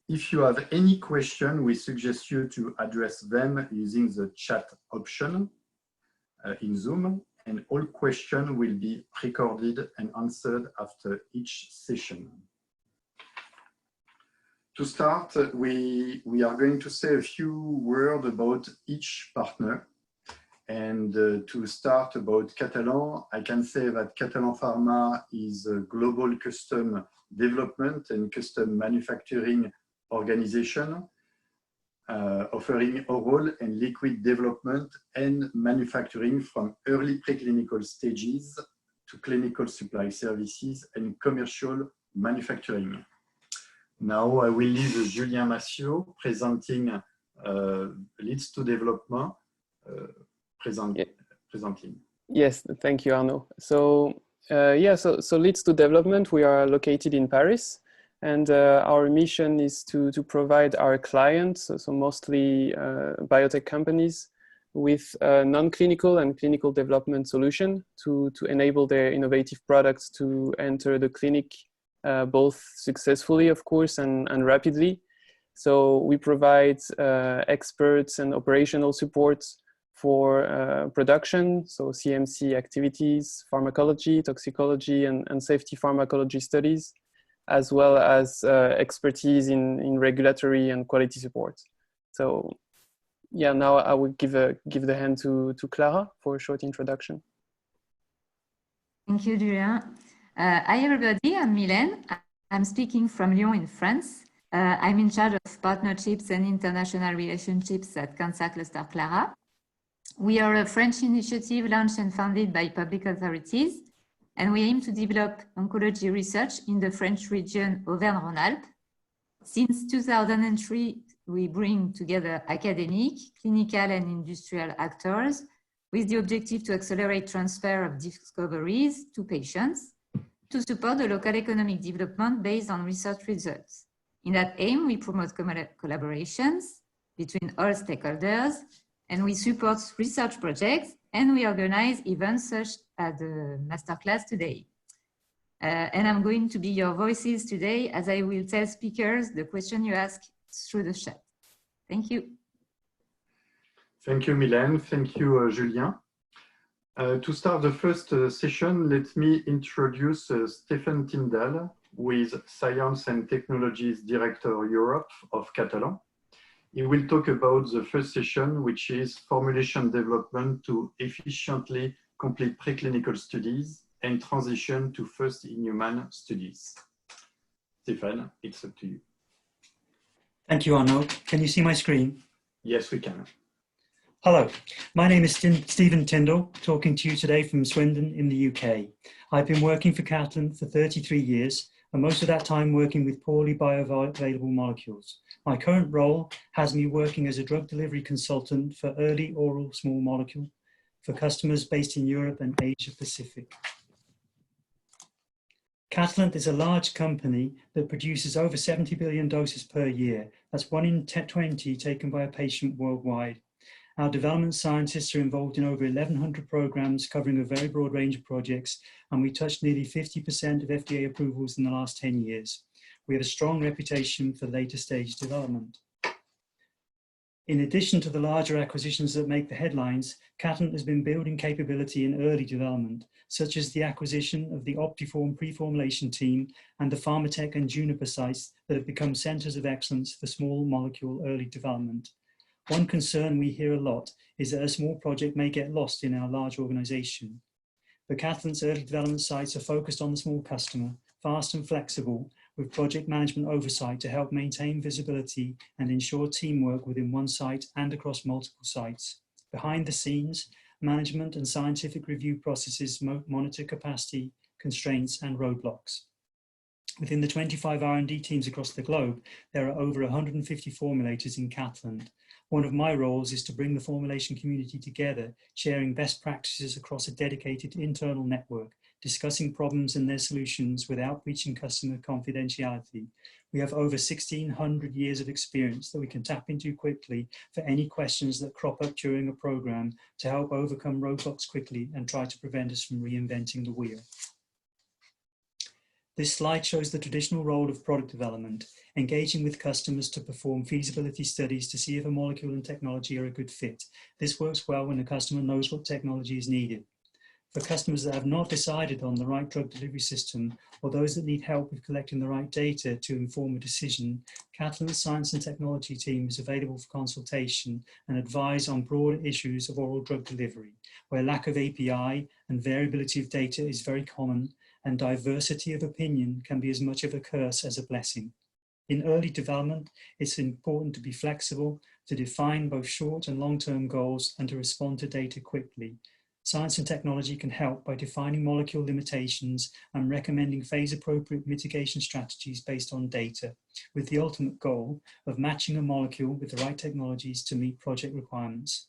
If you have any question, we suggest you to address them using the chat option in Zoom, and all questions will be recorded and answered after each session. To start, we are going to say a few words about each partner. And to start about Catalent, I can say that Catalent Pharma is a global custom development and custom manufacturing organization offering oral and liquid development and manufacturing from early preclinical stages to clinical supply services and commercial manufacturing. Now I will leave Julien Massiot presenting leads to development. Presenting. Yes, thank you, Arnaud. So so leads to development, we are located in Paris, and our mission is to provide our clients, so mostly biotech companies, with non-clinical and clinical development solution to enable their innovative products to enter the clinic both successfully, of course, and rapidly. So we provide experts and operational support for production, so CMC activities, pharmacology, toxicology, and safety pharmacology studies, as well as expertise in regulatory and quality support. So yeah, now I will give the hand to Clara for a short introduction. Thank you, Julien. Hi everybody, I'm Mylène. I'm speaking from Lyon in France. I'm in charge of partnerships and international relationships at Cancer Cluster Clara. We are a French initiative launched and funded by public authorities, and we aim to develop oncology research in the French region Auvergne-Rhône-Alpes. Since 2003, we bring together academic, clinical, and industrial actors with the objective to accelerate transfer of discoveries to patients to support the local economic development based on research results. In that aim, we promote collaborations between all stakeholders, and we support research projects, and we organize events such as the masterclass today. And I'm going to be your voices today as I will tell speakers the question you ask through the chat. Thank you. Thank you, Mylène. Thank you, Julien. To start the first session, let me introduce Stephen Tyndall, who is Science and Technologies Director Europe of Catalent. He will talk about the first session, which is formulation development to efficiently complete preclinical studies and transition to first-in-human studies. Stephen, it's up to you. Thank you, Arnaud. Can you see my screen? Yes, we can. Hello, my name is Stephen Tyndall, talking to you today from Swindon in the UK. I've been working for Catalent for 33 years, and most of that time working with poorly bioavailable molecules. My current role has me working as a drug delivery consultant for early oral small molecule for customers based in Europe and Asia Pacific. Catalent is a large company that produces over 70 billion doses per year. That's 1 in 20 taken by a patient worldwide. Our development scientists are involved in over 1,100 programs covering a very broad range of projects, and we touched nearly 50% of FDA approvals in the last 10 years. We have a strong reputation for later stage development. In addition to the larger acquisitions that make the headlines, Catalent has been building capability in early development, such as the acquisition of the Optiform pre-formulation team and the Pharmatech and Juniper sites that have become centers of excellence for small molecule early development. One concern we hear a lot is that a small project may get lost in our large organization. But Catalent's early development sites are focused on the small customer, fast and flexible, with project management oversight to help maintain visibility and ensure teamwork within one site and across multiple sites. Behind the scenes, management and scientific review processes monitor capacity, constraints, and roadblocks. Within the 25 R&D teams across the globe, there are over 150 formulators in Catalent. One of my roles is to bring the formulation community together, sharing best practices across a dedicated internal network, discussing problems and their solutions without breaching customer confidentiality. We have over 1,600 years of experience that we can tap into quickly for any questions that crop up during a program to help overcome roadblocks quickly and try to prevent us from reinventing the wheel. This slide shows the traditional role of product development, engaging with customers to perform feasibility studies to see if a molecule and technology are a good fit. This works well when the customer knows what technology is needed. For customers that have not decided on the right drug delivery system, or those that need help with collecting the right data to inform a decision, Catalent's Science and Technology team is available for consultation and advise on broader issues of oral drug delivery, where lack of API and variability of data is very common, and diversity of opinion can be as much of a curse as a blessing. In early development, it's important to be flexible, to define both short and long-term goals, and to respond to data quickly. Science and technology can help by defining molecule limitations and recommending phase-appropriate mitigation strategies based on data, with the ultimate goal of matching a molecule with the right technologies to meet project requirements.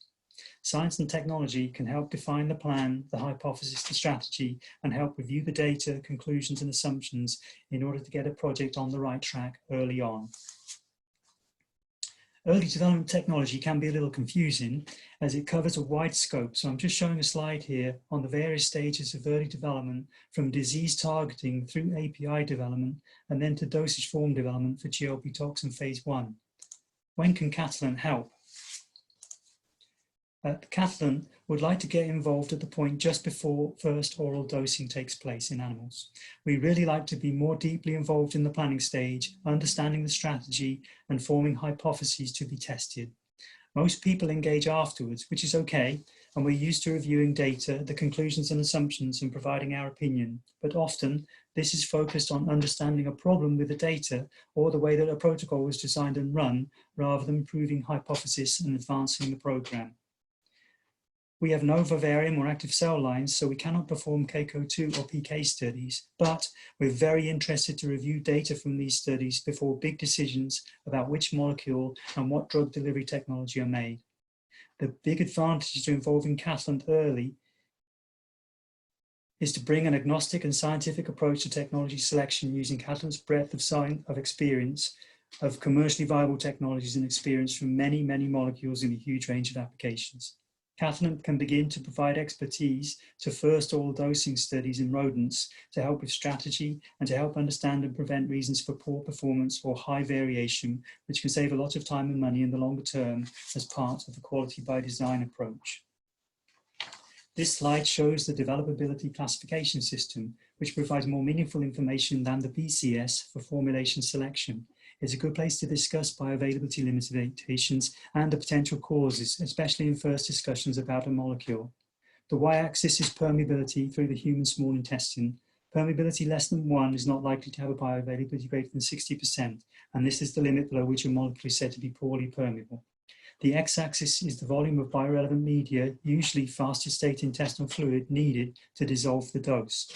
Science and technology can help define the plan, the hypothesis, the strategy, and help review the data, conclusions, and assumptions in order to get a project on the right track early on. Early development technology can be a little confusing as it covers a wide scope. So I'm just showing a slide here on the various stages of early development, from disease targeting through API development and then to dosage form development for GLP tox in phase 1. When can Catalent help? Catalent would like to get involved at the point just before first oral dosing takes place in animals. We really like to be more deeply involved in the planning stage, understanding the strategy and forming hypotheses to be tested. Most people engage afterwards, which is okay, and we're used to reviewing data, the conclusions and assumptions, and providing our opinion. But often, this is focused on understanding a problem with the data or the way that a protocol was designed and run, rather than proving hypothesis and advancing the program. We have no vivarium or active cell lines, so we cannot perform KCO2 or PK studies, but we're very interested to review data from these studies before big decisions about which molecule and what drug delivery technology are made. The big advantage to involving Catalent early is to bring an agnostic and scientific approach to technology selection using Catalent's breadth of experience of commercially viable technologies and experience from many, many molecules in a huge range of applications. Catalent can begin to provide expertise to first oral dosing studies in rodents to help with strategy and to help understand and prevent reasons for poor performance or high variation, which can save a lot of time and money in the longer term as part of the quality by design approach. This slide shows the developability classification system, which provides more meaningful information than the BCS for formulation selection. It's a good place to discuss bioavailability limitations and the potential causes, especially in first discussions about a molecule. The y-axis is permeability through the human small intestine. Permeability less than 1 is not likely to have a bioavailability greater than 60%, and this is the limit below which a molecule is said to be poorly permeable. The x-axis is the volume of biorelevant media, usually fasted state intestinal fluid, needed to dissolve the dose.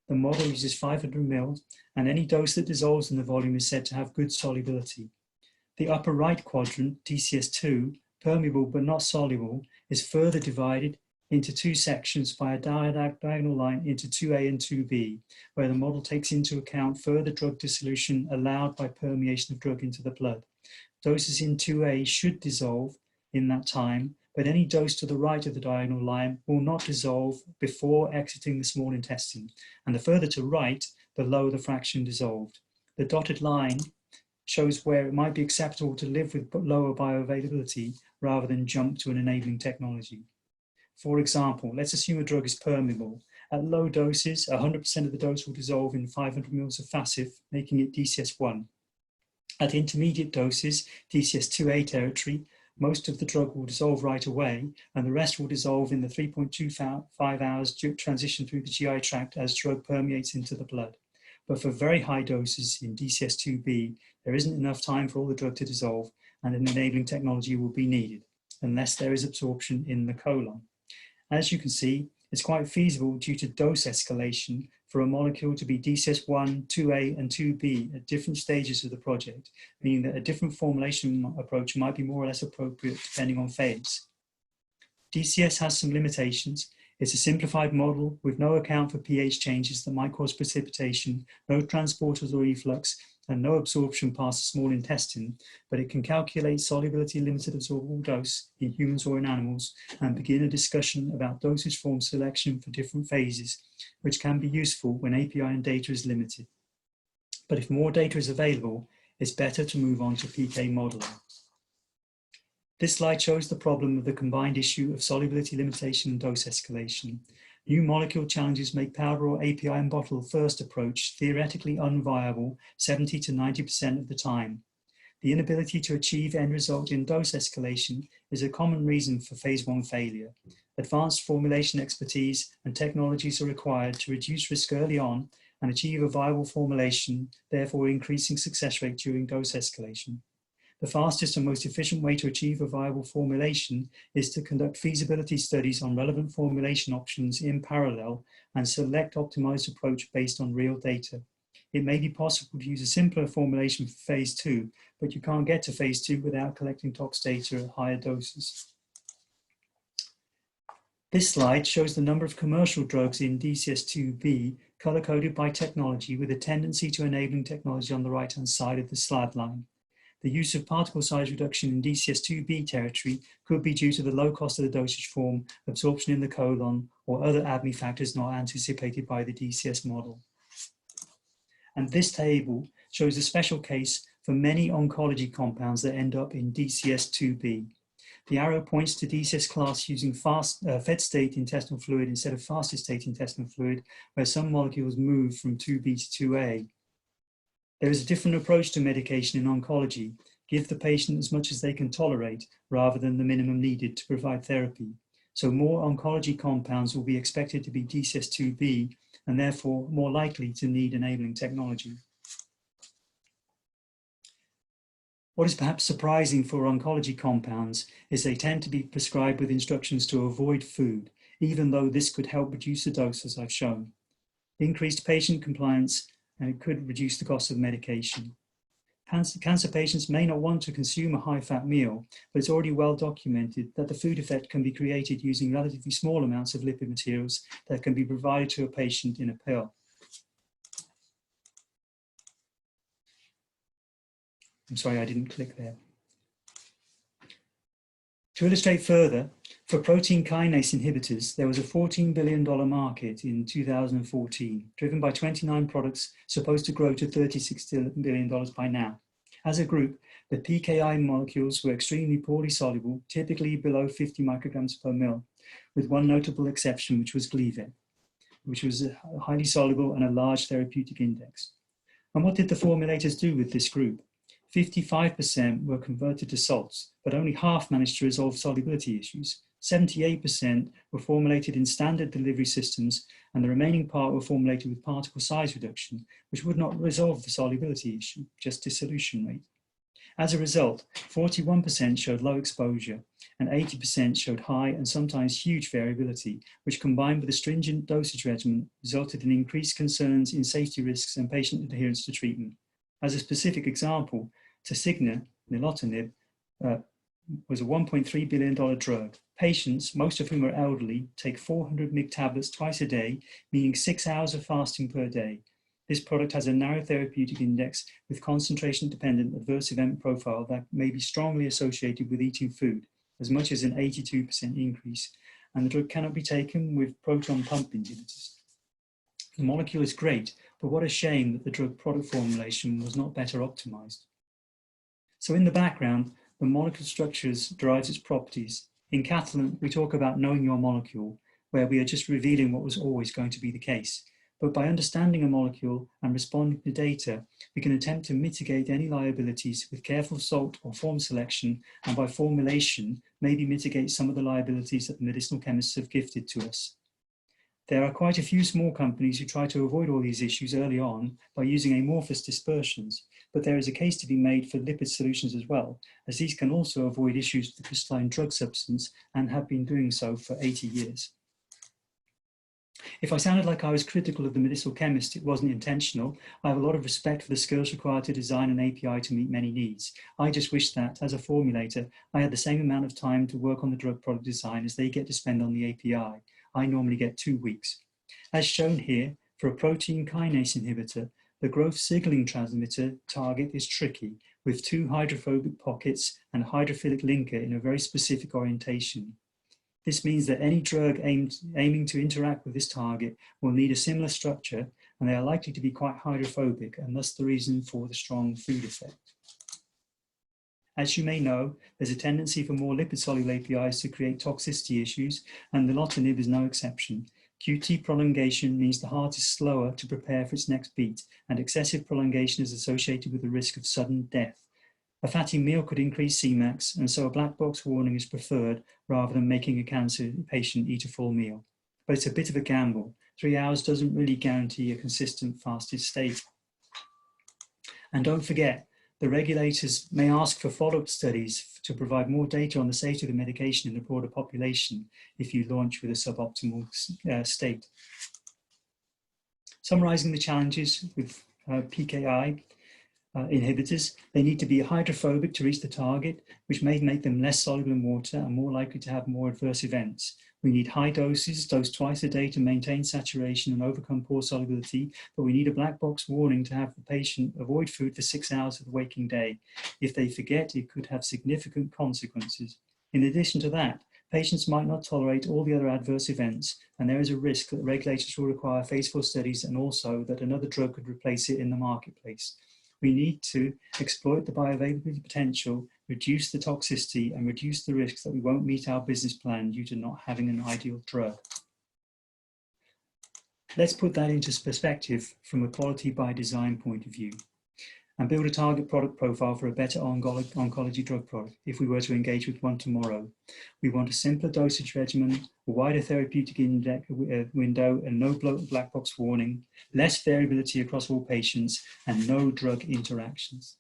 The model uses 500 ml, and any dose that dissolves in the volume is said to have good solubility. The upper right quadrant, DCS2, permeable but not soluble, is further divided into two sections by a diagonal line into 2A and 2B, where the model takes into account further drug dissolution allowed by permeation of drug into the blood. Doses in 2A should dissolve in that time, but any dose to the right of the diagonal line will not dissolve before exiting the small intestine, and the further to right, the lower the fraction dissolved. The dotted line shows where it might be acceptable to live with lower bioavailability rather than jump to an enabling technology. For example, let's assume a drug is permeable. At low doses, 100% of the dose will dissolve in 500 ml of FASIF, making it DCS1. At intermediate doses, DCS2A territory, most of the drug will dissolve right away, and the rest will dissolve in the 3.25 hours transition through the GI tract as drug permeates into the blood. But for very high doses in DCS2B, there isn't enough time for all the drug to dissolve, and an enabling technology will be needed, unless there is absorption in the colon. As you can see, it's quite feasible due to dose escalation for a molecule to be DCS1, 2A, and 2B at different stages of the project, meaning that a different formulation approach might be more or less appropriate depending on phase. DCS has some limitations. It's a simplified model with no account for pH changes that might cause precipitation, no transporters or efflux, and no absorption past the small intestine, but it can calculate solubility limited absorbable dose in humans or in animals and begin a discussion about dosage form selection for different phases, which can be useful when API and data is limited. but if more data is available, it's better to move on to PK modeling. This slide shows the problem of the combined issue of solubility limitation and dose escalation. New molecule challenges make powder or API and bottle first approach theoretically unviable 70 to 90% of the time. The inability to achieve end result in dose escalation is a common reason for phase 1 failure. Advanced formulation expertise and technologies are required to reduce risk early on and achieve a viable formulation, therefore increasing success rate during dose escalation. The fastest and most efficient way to achieve a viable formulation is to conduct feasibility studies on relevant formulation options in parallel and select optimized approach based on real data. It may be possible to use a simpler formulation for phase 2, but you can't get to phase 2 without collecting tox data at higher doses. This slide shows the number of commercial drugs in DCS2B color-coded by technology with a tendency to enabling technology on the right-hand side of the slide line. The use of particle size reduction in DCS2B territory could be due to the low cost of the dosage form, absorption in the colon, or other ADME factors not anticipated by the DCS model. And this table shows a special case for many oncology compounds that end up in DCS2B. The arrow points to DCS class using fed state intestinal fluid instead of fasted state intestinal fluid, where some molecules move from 2B to 2A. There is a different approach to medication in oncology. Give the patient as much as they can tolerate rather than the minimum needed to provide therapy. So more oncology compounds will be expected to be DCS2B and therefore more likely to need enabling technology. What is perhaps surprising for oncology compounds is they tend to be prescribed with instructions to avoid food, even though this could help reduce the dose as I've shown. Increased patient compliance and it could reduce the cost of medication. Cancer patients may not want to consume a high-fat meal, but it's already well documented that the food effect can be created using relatively small amounts of lipid materials that can be provided to a patient in a pill. I'm sorry, I didn't click there. To illustrate further, for protein kinase inhibitors, there was a $14 billion market in 2014, driven by 29 products supposed to grow to $36 billion by now. As a group, the PKI molecules were extremely poorly soluble, typically below 50 micrograms per mil, with one notable exception, which was Gleevec, which was highly soluble and a large therapeutic index. And what did the formulators do with this group? 55% were converted to salts, but only half managed to resolve solubility issues. 78% were formulated in standard delivery systems, and the remaining part were formulated with particle size reduction, which would not resolve the solubility issue, just dissolution rate. As a result, 41% showed low exposure, and 80% showed high and sometimes huge variability, which combined with a stringent dosage regimen resulted in increased concerns in safety risks and patient adherence to treatment. As a specific example, Tasigna, nilotinib, was a $1.3 billion drug. Patients, most of whom are elderly, take 400 mg tablets twice a day, meaning 6 hours of fasting per day. This product has a narrow therapeutic index with concentration-dependent adverse event profile that may be strongly associated with eating food, as much as an 82% increase, and the drug cannot be taken with proton pump inhibitors. The molecule is great, but what a shame that the drug product formulation was not better optimized. So in the background, the molecule structures derives its properties. In Catalent, we talk about knowing your molecule, where we are just revealing what was always going to be the case. But by understanding a molecule and responding to data, we can attempt to mitigate any liabilities with careful salt or form selection, and by formulation, maybe mitigate some of the liabilities that the medicinal chemists have gifted to us. There are quite a few small companies who try to avoid all these issues early on by using amorphous dispersions, but there is a case to be made for lipid solutions as well, as these can also avoid issues with the crystalline drug substance and have been doing so for 80 years. If I sounded like I was critical of the medicinal chemist, it wasn't intentional. I have a lot of respect for the skills required to design an API to meet many needs. I just wish that, as a formulator, I had the same amount of time to work on the drug product design as they get to spend on the API. I normally get 2 weeks. As shown here, for a protein kinase inhibitor, the growth signaling transmitter target is tricky, with 2 hydrophobic pockets and a hydrophilic linker in a very specific orientation. This means that any drug aiming to interact with this target will need a similar structure, and they are likely to be quite hydrophobic, and thus the reason for the strong food effect. As you may know, there's a tendency for more lipid-soluble APIs to create toxicity issues, and the nilotinib is no exception. QT prolongation means the heart is slower to prepare for its next beat, and excessive prolongation is associated with the risk of sudden death. A fatty meal could increase Cmax, and so a black box warning is preferred rather than making a cancer patient eat a full meal. But it's a bit of a gamble. 3 hours doesn't really guarantee a consistent fasted state. And don't forget, the regulators may ask for follow-up studies to provide more data on the safety of the medication in the broader population if you launch with a suboptimal state. Summarizing the challenges with PKI inhibitors, they need to be hydrophobic to reach the target, which may make them less soluble in water and more likely to have more adverse events. We need high doses, dosed twice a day to maintain saturation and overcome poor solubility, but we need a black box warning to have the patient avoid food for 6 hours of the waking day. If they forget, it could have significant consequences. In addition to that, patients might not tolerate all the other adverse events, and there is a risk that regulators will require phase 4 studies and also that another drug could replace it in the marketplace. We need to exploit the bioavailability potential, reduce the toxicity, and reduce the risks that we won't meet our business plan due to not having an ideal drug. Let's put that into perspective from a quality by design point of view and build a target product profile for a better oncology drug product if we were to engage with one tomorrow. We want a simpler dosage regimen, a wider therapeutic window, and no black box warning, less variability across all patients, and no drug interactions.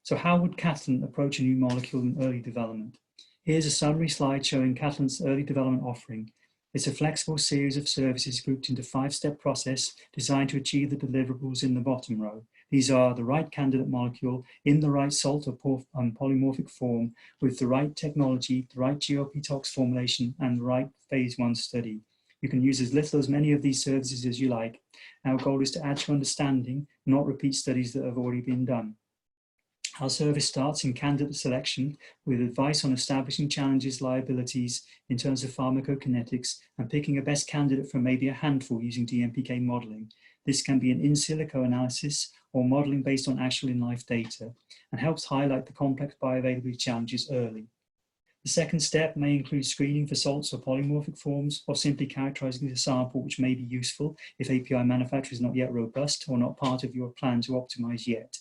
So how would Catalent approach a new molecule in early development? Here's a summary slide showing Catalent's early development offering. It's a flexible series of services grouped into a 5-step process designed to achieve the deliverables in the bottom row. These are the right candidate molecule in the right salt or polymorphic form with the right technology, the right GLP tox formulation, and the right phase 1 study. You can use as little as many of these services as you like. Our goal is to add to understanding, not repeat studies that have already been done. Our service starts in candidate selection with advice on establishing challenges, liabilities in terms of pharmacokinetics, and picking a best candidate from maybe a handful using DMPK modeling. This can be an in silico analysis or modeling based on actual in-life data, and helps highlight the complex bioavailability challenges early. The second step may include screening for salts or polymorphic forms, or simply characterizing the sample, which may be useful if API manufacture is not yet robust or not part of your plan to optimize yet.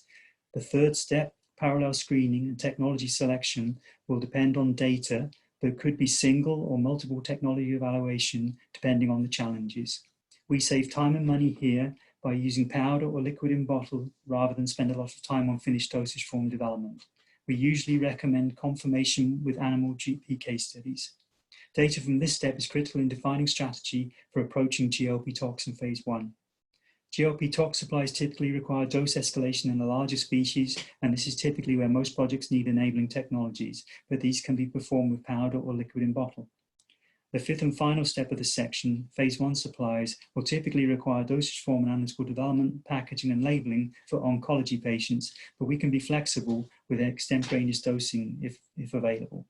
The third step, parallel screening and technology selection, will depend on data, but could be single or multiple technology evaluation depending on the challenges. We save time and money here by using powder or liquid in bottle rather than spend a lot of time on finished dosage form development. We usually recommend confirmation with animal PK studies. Data from this step is critical in defining strategy for approaching GLP tox in phase 1. GLP tox supplies typically require dose escalation in a larger species, and this is typically where most projects need enabling technologies, but these can be performed with powder or liquid in bottle. The fifth and final step of this section, phase 1 supplies, will typically require dosage form and analytical development, packaging, and labeling for oncology patients, but we can be flexible with extemporaneous dosing if available.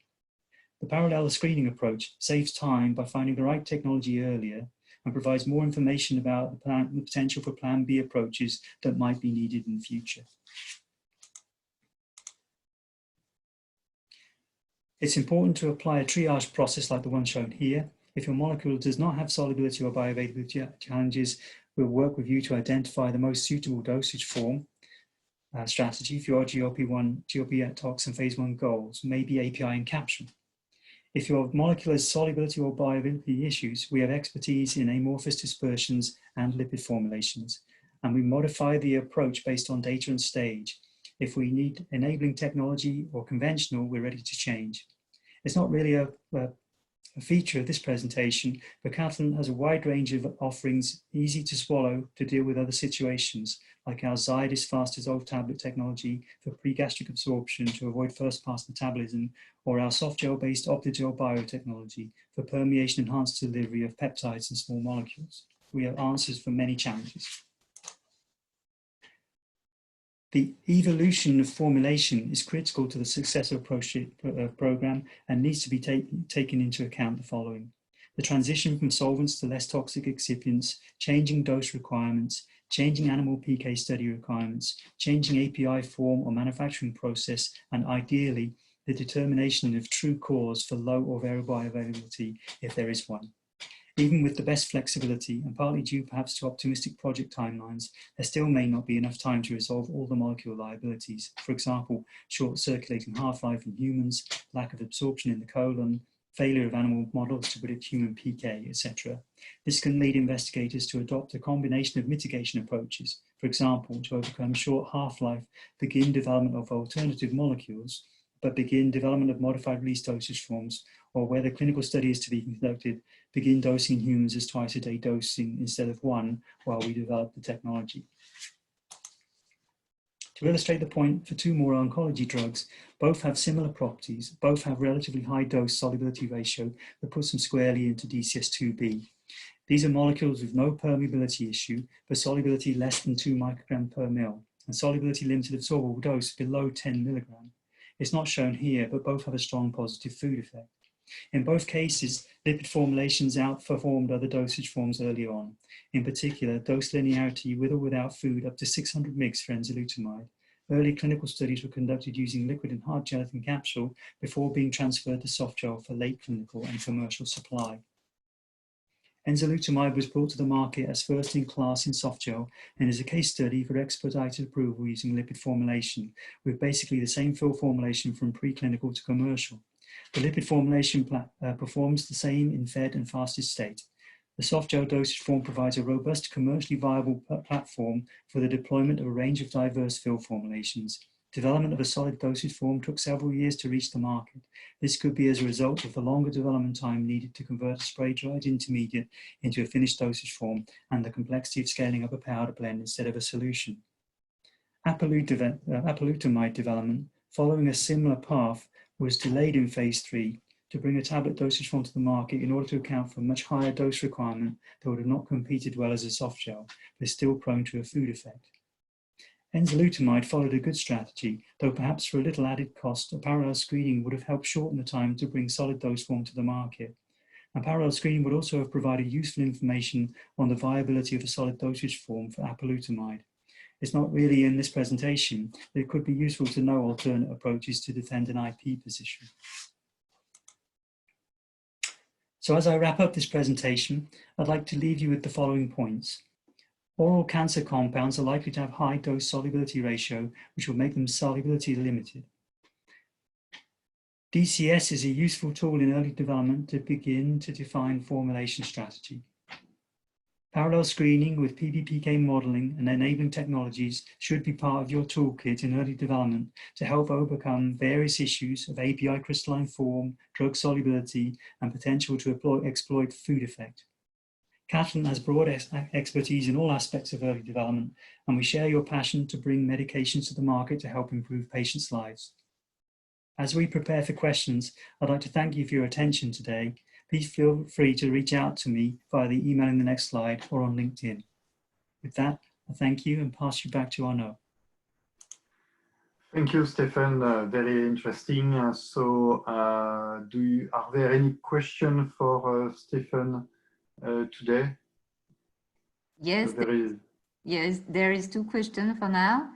The parallel screening approach saves time by finding the right technology earlier and provides more information about the potential for Plan B approaches that might be needed in the future. It's important to apply a triage process like the one shown here. If your molecule does not have solubility or bioavailability challenges, we'll work with you to identify the most suitable dosage form strategy for your GLP tox and phase 1 goals, maybe API and capsule. If your molecule has solubility or bioavailability issues, we have expertise in amorphous dispersions and lipid formulations, and we modify the approach based on data and stage. If we need enabling technology or conventional, we're ready to change. It's not really a feature of this presentation, but Catalent has a wide range of offerings, easy to swallow to deal with other situations, like our Zydis fast dissolve tablet technology for pre-gastric absorption to avoid first-pass metabolism, or our soft gel-based Optigel biotechnology for permeation enhanced delivery of peptides and small molecules. We have answers for many challenges. The evolution of formulation is critical to the successful program and needs to be taken into account the following. The transition from solvents to less toxic excipients, changing dose requirements, changing animal PK study requirements, changing API form or manufacturing process, and ideally, the determination of true cause for low or very bioavailability, if there is one. Even with the best flexibility, and partly due perhaps to optimistic project timelines, there still may not be enough time to resolve all the molecule liabilities. For example, short circulating half-life in humans, lack of absorption in the colon, failure of animal models to predict human PK, etc. This can lead investigators to adopt a combination of mitigation approaches. For example, to overcome short half-life, begin development of alternative molecules, but begin development of modified release dosage forms, or where the clinical study is to be conducted, begin dosing in humans as twice-a-day dosing instead of one while we develop the technology. To illustrate the point, for two more oncology drugs, both have similar properties, both have relatively high dose solubility ratio that puts them squarely into DCS2B. These are molecules with no permeability issue, but solubility less than 2 microgram per mil, and solubility limited absorbable dose below 10 milligram. It's not shown here, but both have a strong positive food effect. In both cases, lipid formulations outperformed other dosage forms early on. In particular, dose linearity with or without food up to 600 mg for enzalutamide. Early clinical studies were conducted using liquid and hard gelatin capsule before being transferred to soft gel for late clinical and commercial supply. Enzalutamide was brought to the market as first in class in soft gel and is a case study for expedited approval using lipid formulation, with basically the same fill formulation from preclinical to commercial. The lipid formulation performs the same in fed and fasted state. The soft gel dosage form provides a robust, commercially viable platform for the deployment of a range of diverse fill formulations. Development of a solid dosage form took several years to reach the market. This could be as a result of the longer development time needed to convert a spray-dried intermediate into a finished dosage form and the complexity of scaling up a powder blend instead of a solution. Apalutamide development, following a similar path, was delayed in phase 3 to bring a tablet dosage form to the market in order to account for a much higher dose requirement that would have not competed well as a soft gel, but is still prone to a food effect. Enzalutamide followed a good strategy, though perhaps for a little added cost, a parallel screening would have helped shorten the time to bring solid dose form to the market. And parallel screening would also have provided useful information on the viability of a solid dosage form for apalutamide. It's not really in this presentation, but it could be useful to know alternate approaches to defend an IP position. So as I wrap up this presentation, I'd like to leave you with the following points. Oral cancer compounds are likely to have high dose solubility ratio, which will make them solubility limited. DCS is a useful tool in early development to begin to define formulation strategy. Parallel screening with PBPK modeling and enabling technologies should be part of your toolkit in early development to help overcome various issues of API crystalline form, drug solubility, and potential to exploit food effect. Catalent has broad expertise in all aspects of early development, and we share your passion to bring medications to the market to help improve patients' lives. As we prepare for questions, I'd like to thank you for your attention today. Please feel free to reach out to me via the email in the next slide or on LinkedIn. With that, I thank you and pass you back to Arnaud. Thank you, Stephen. Very interesting. Are there any questions for Stephen today? Yes, there is 2 questions for now.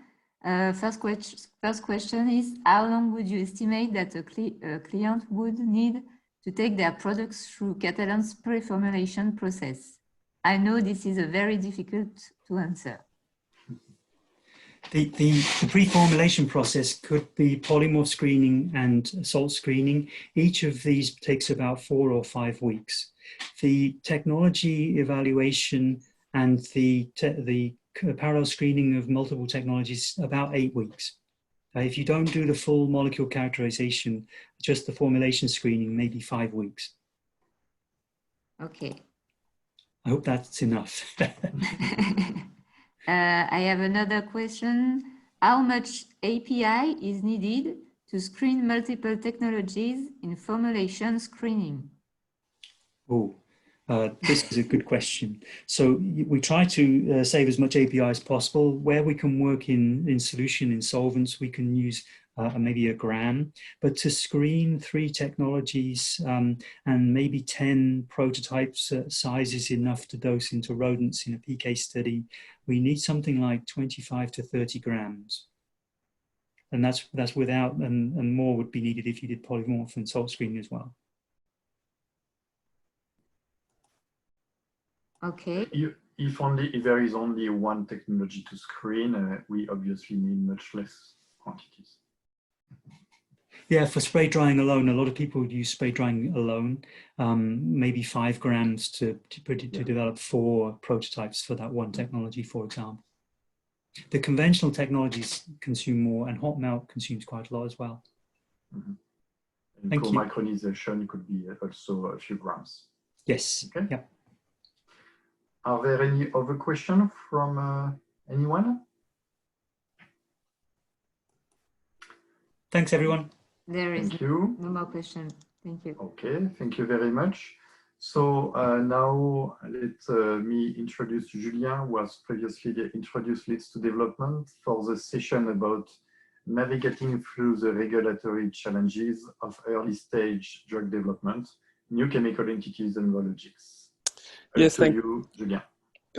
First question is, how long would you estimate that a client would need to take their products through Catalent's pre-formulation process? I know this is a very difficult to answer. The pre-formulation process could be polymorph screening and salt screening. Each of these takes about 4 or 5 weeks. The technology evaluation and the parallel screening of multiple technologies, about 8 weeks. If you don't do the full molecule characterization, just the formulation screening, maybe 5 weeks. Okay. I hope that's enough. I have another question. How much API is needed to screen multiple technologies in formulation screening? Oh, This is a good question. So we try to save as much API as possible. Where we can work in solution, in solvents, we can use maybe a gram. But to screen 3 technologies and maybe 10 prototypes size is enough to dose into rodents in a PK study, we need something like 25 to 30 grams. And that's without, and more would be needed if you did polymorph and salt screening as well. Okay. If there is only one technology to screen, we obviously need much less quantities. Yeah, for spray drying alone, a lot of people use spray drying alone, maybe 5 grams to develop 4 prototypes for that one technology, for example. The conventional technologies consume more, and hot melt consumes quite a lot as well. Mm-hmm. And Thank for you. micronization, could be also a few grams. Yes. Okay. Yeah. Are there any other questions from anyone? Thanks, everyone. There is Thank you. no more question. Thank you. Okay, thank you very much. So now let me introduce Julien, who was previously introduced Leads to Development, for the session about navigating through the regulatory challenges of early stage drug development, new chemical entities and biologics. Yes, thank you, Julien.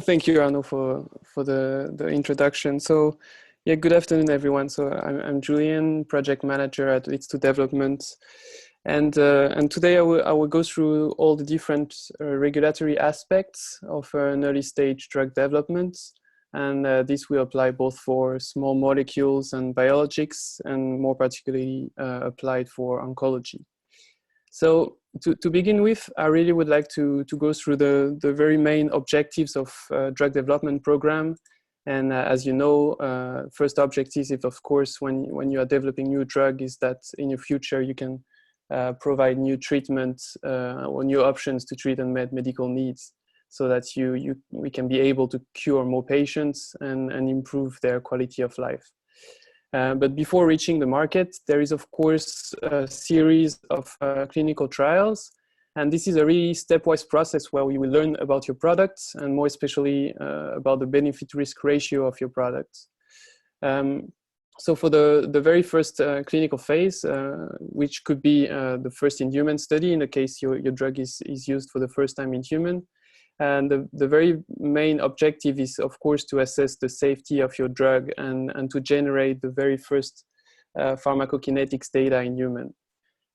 Thank you, Arno, for the introduction. So, yeah, good afternoon, everyone. So I'm Julian, project manager at Leads to Development, and today I will go through all the different regulatory aspects of an early stage drug development, and this will apply both for small molecules and biologics, and more particularly applied for oncology. So to begin with, I really would like to go through the very main objectives of drug development program. And as you know, first objective is, of course, when you are developing new drug, is that in your future you can provide new treatments or new options to treat unmet medical needs, so that we can be able to cure more patients and improve their quality of life. But before reaching the market, there is, of course, a series of clinical trials. And this is a really stepwise process where we will learn about your products, and more especially about the benefit-risk ratio of your products. So for the very first clinical phase, which could be the first in human study, in the case your drug is used for the first time in human. And the very main objective is, of course, to assess the safety of your drug and to generate the very first pharmacokinetics data in human.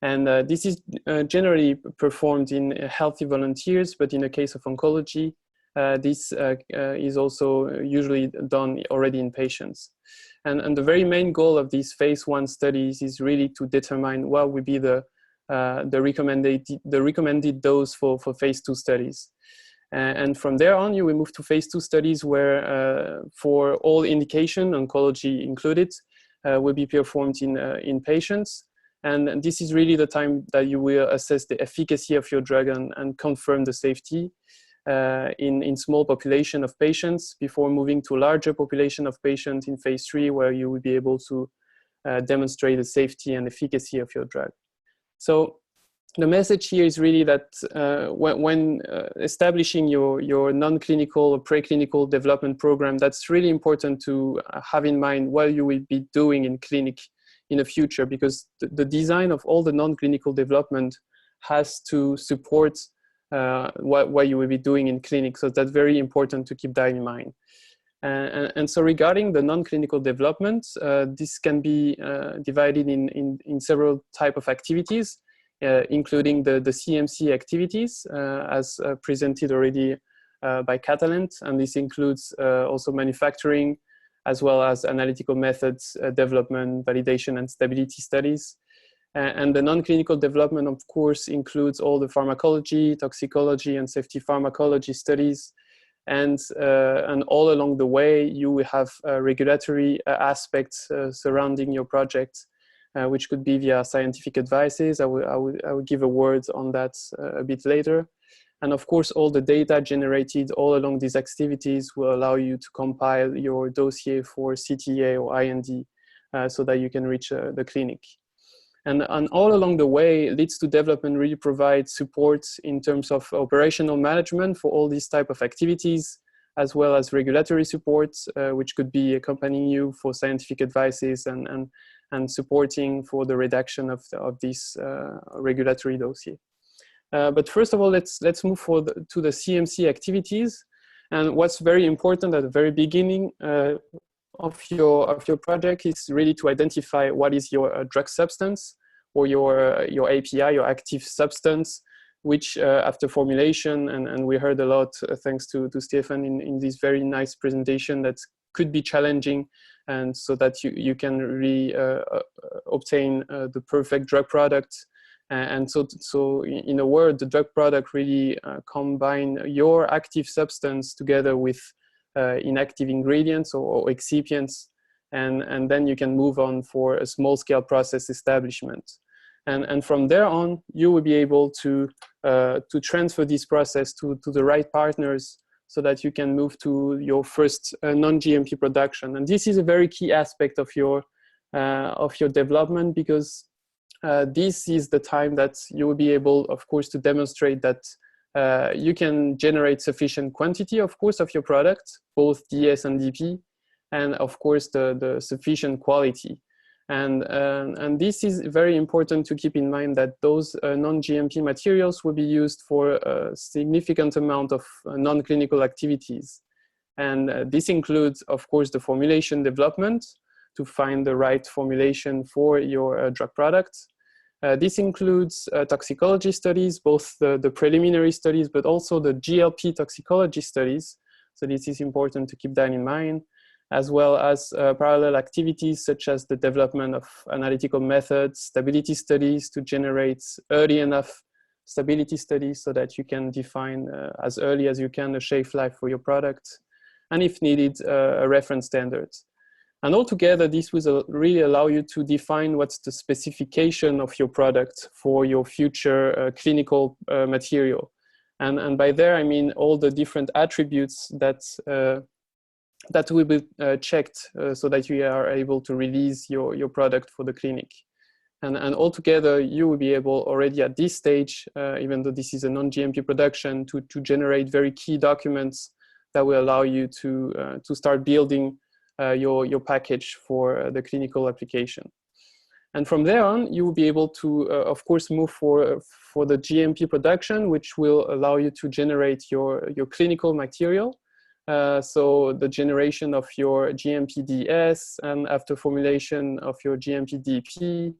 And this is generally performed in healthy volunteers, but in the case of oncology, this is also usually done already in patients. And the very main goal of these phase 1 studies is really to determine what would be the recommended dose for phase 2 studies. And from there on, you will move to phase 2 studies where for all indication, oncology included, will be performed in patients. And this is really the time that you will assess the efficacy of your drug and confirm the safety in small population of patients before moving to a larger population of patients in phase 3, where you will be able to demonstrate the safety and efficacy of your drug. So the message here is really that when establishing your non-clinical or preclinical development program, that's really important to have in mind what you will be doing in clinic in the future, because the design of all the non-clinical development has to support what you will be doing in clinic. So that's very important to keep that in mind. And so regarding the non-clinical development, this can be divided in several types of activities, including the CMC activities, as presented already by Catalent. And this includes also manufacturing, as well as analytical methods, development, validation, and stability studies. And the non-clinical development, of course, includes all the pharmacology, toxicology, and safety pharmacology studies. And all along the way, you will have regulatory aspects surrounding your project, which could be via scientific advices. I will give a word on that a bit later. And of course, all the data generated all along these activities will allow you to compile your dossier for CTA or IND so that you can reach the clinic. And all along the way, Leads to Development really provides support in terms of operational management for all these type of activities, as well as regulatory support, which could be accompanying you for scientific advices and supporting for the redaction of this regulatory dossier. But first of all, let's move to the CMC activities. And what's very important at the very beginning of your project is really to identify what is your drug substance or your API, your active substance, which after formulation, and we heard a lot thanks to Stefan in this very nice presentation, that could be challenging, and so that you can really obtain the perfect drug product. And so in a word, the drug product really combine your active substance together with inactive ingredients or excipients, and then you can move on for a small scale process establishment. And from there on, you will be able to transfer this process to the right partners so that you can move to your first non-GMP production. And this is a very key aspect of your development, because this is the time that you will be able, of course, to demonstrate that you can generate sufficient quantity, of course, of your product, both DS and DP, and of course the sufficient quality. And this is very important to keep in mind, that those non-GMP materials will be used for a significant amount of non-clinical activities. And this includes, of course, the formulation development to find the right formulation for your drug product. This includes toxicology studies, both the preliminary studies, but also the GLP toxicology studies. So this is important to keep that in mind, as well as parallel activities such as the development of analytical methods, stability studies to generate early enough stability studies so that you can define as early as you can a shelf life for your product, and if needed, a reference standard. And altogether, this will really allow you to define what's the specification of your product for your future clinical material. And by there, I mean all the different attributes that will be checked so that you are able to release your product for the clinic. And altogether, you will be able already at this stage, even though this is a non-GMP production, to generate very key documents that will allow you to start building your package for the clinical application. And from there on, you will be able to, of course, move for the GMP production, which will allow you to generate your clinical material. So the generation of your GMP DS, and after formulation of your GMP DP,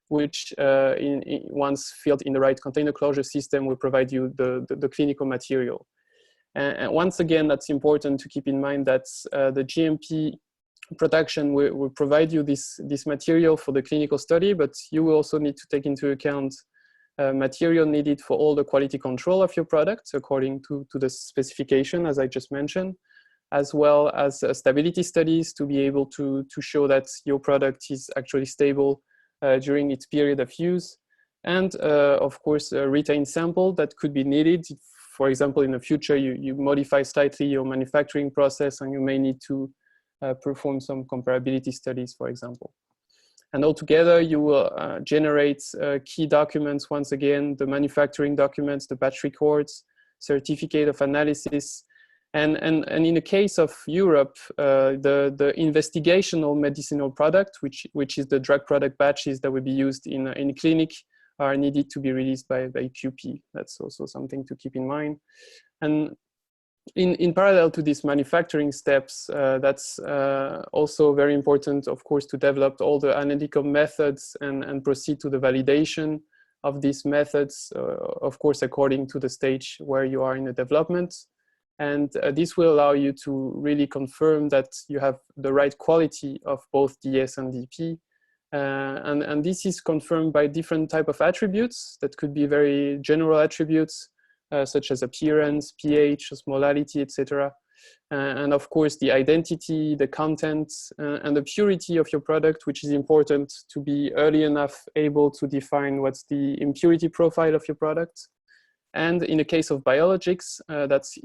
which once filled in the right container closure system will provide you the clinical material. And once again, that's important to keep in mind that the GMP production will provide you this material for the clinical study, but you will also need to take into account material needed for all the quality control of your product according to the specification, as I just mentioned, as well as stability studies to be able to show that your product is actually stable during its period of use. And of course, a retained sample that could be needed. For example, in the future, you modify slightly your manufacturing process and you may need to perform some comparability studies, for example. And altogether, you will generate key documents, once again, the manufacturing documents, the batch records, certificate of analysis. And in the case of Europe, the investigational medicinal product, which is the drug product batches that will be used in clinic, are needed to be released by QP. That's also something to keep in mind. And in parallel to these manufacturing steps, that's also very important, of course, to develop all the analytical methods and proceed to the validation of these methods, of course, according to the stage where you are in the development. And this will allow you to really confirm that you have the right quality of both DS and DP. And this is confirmed by different type of attributes that could be very general attributes, such as appearance, pH, osmolality, etc. And of course, the identity, the content, and the purity of your product, which is important to be early enough able to define what's the impurity profile of your product. And in the case of biologics, that's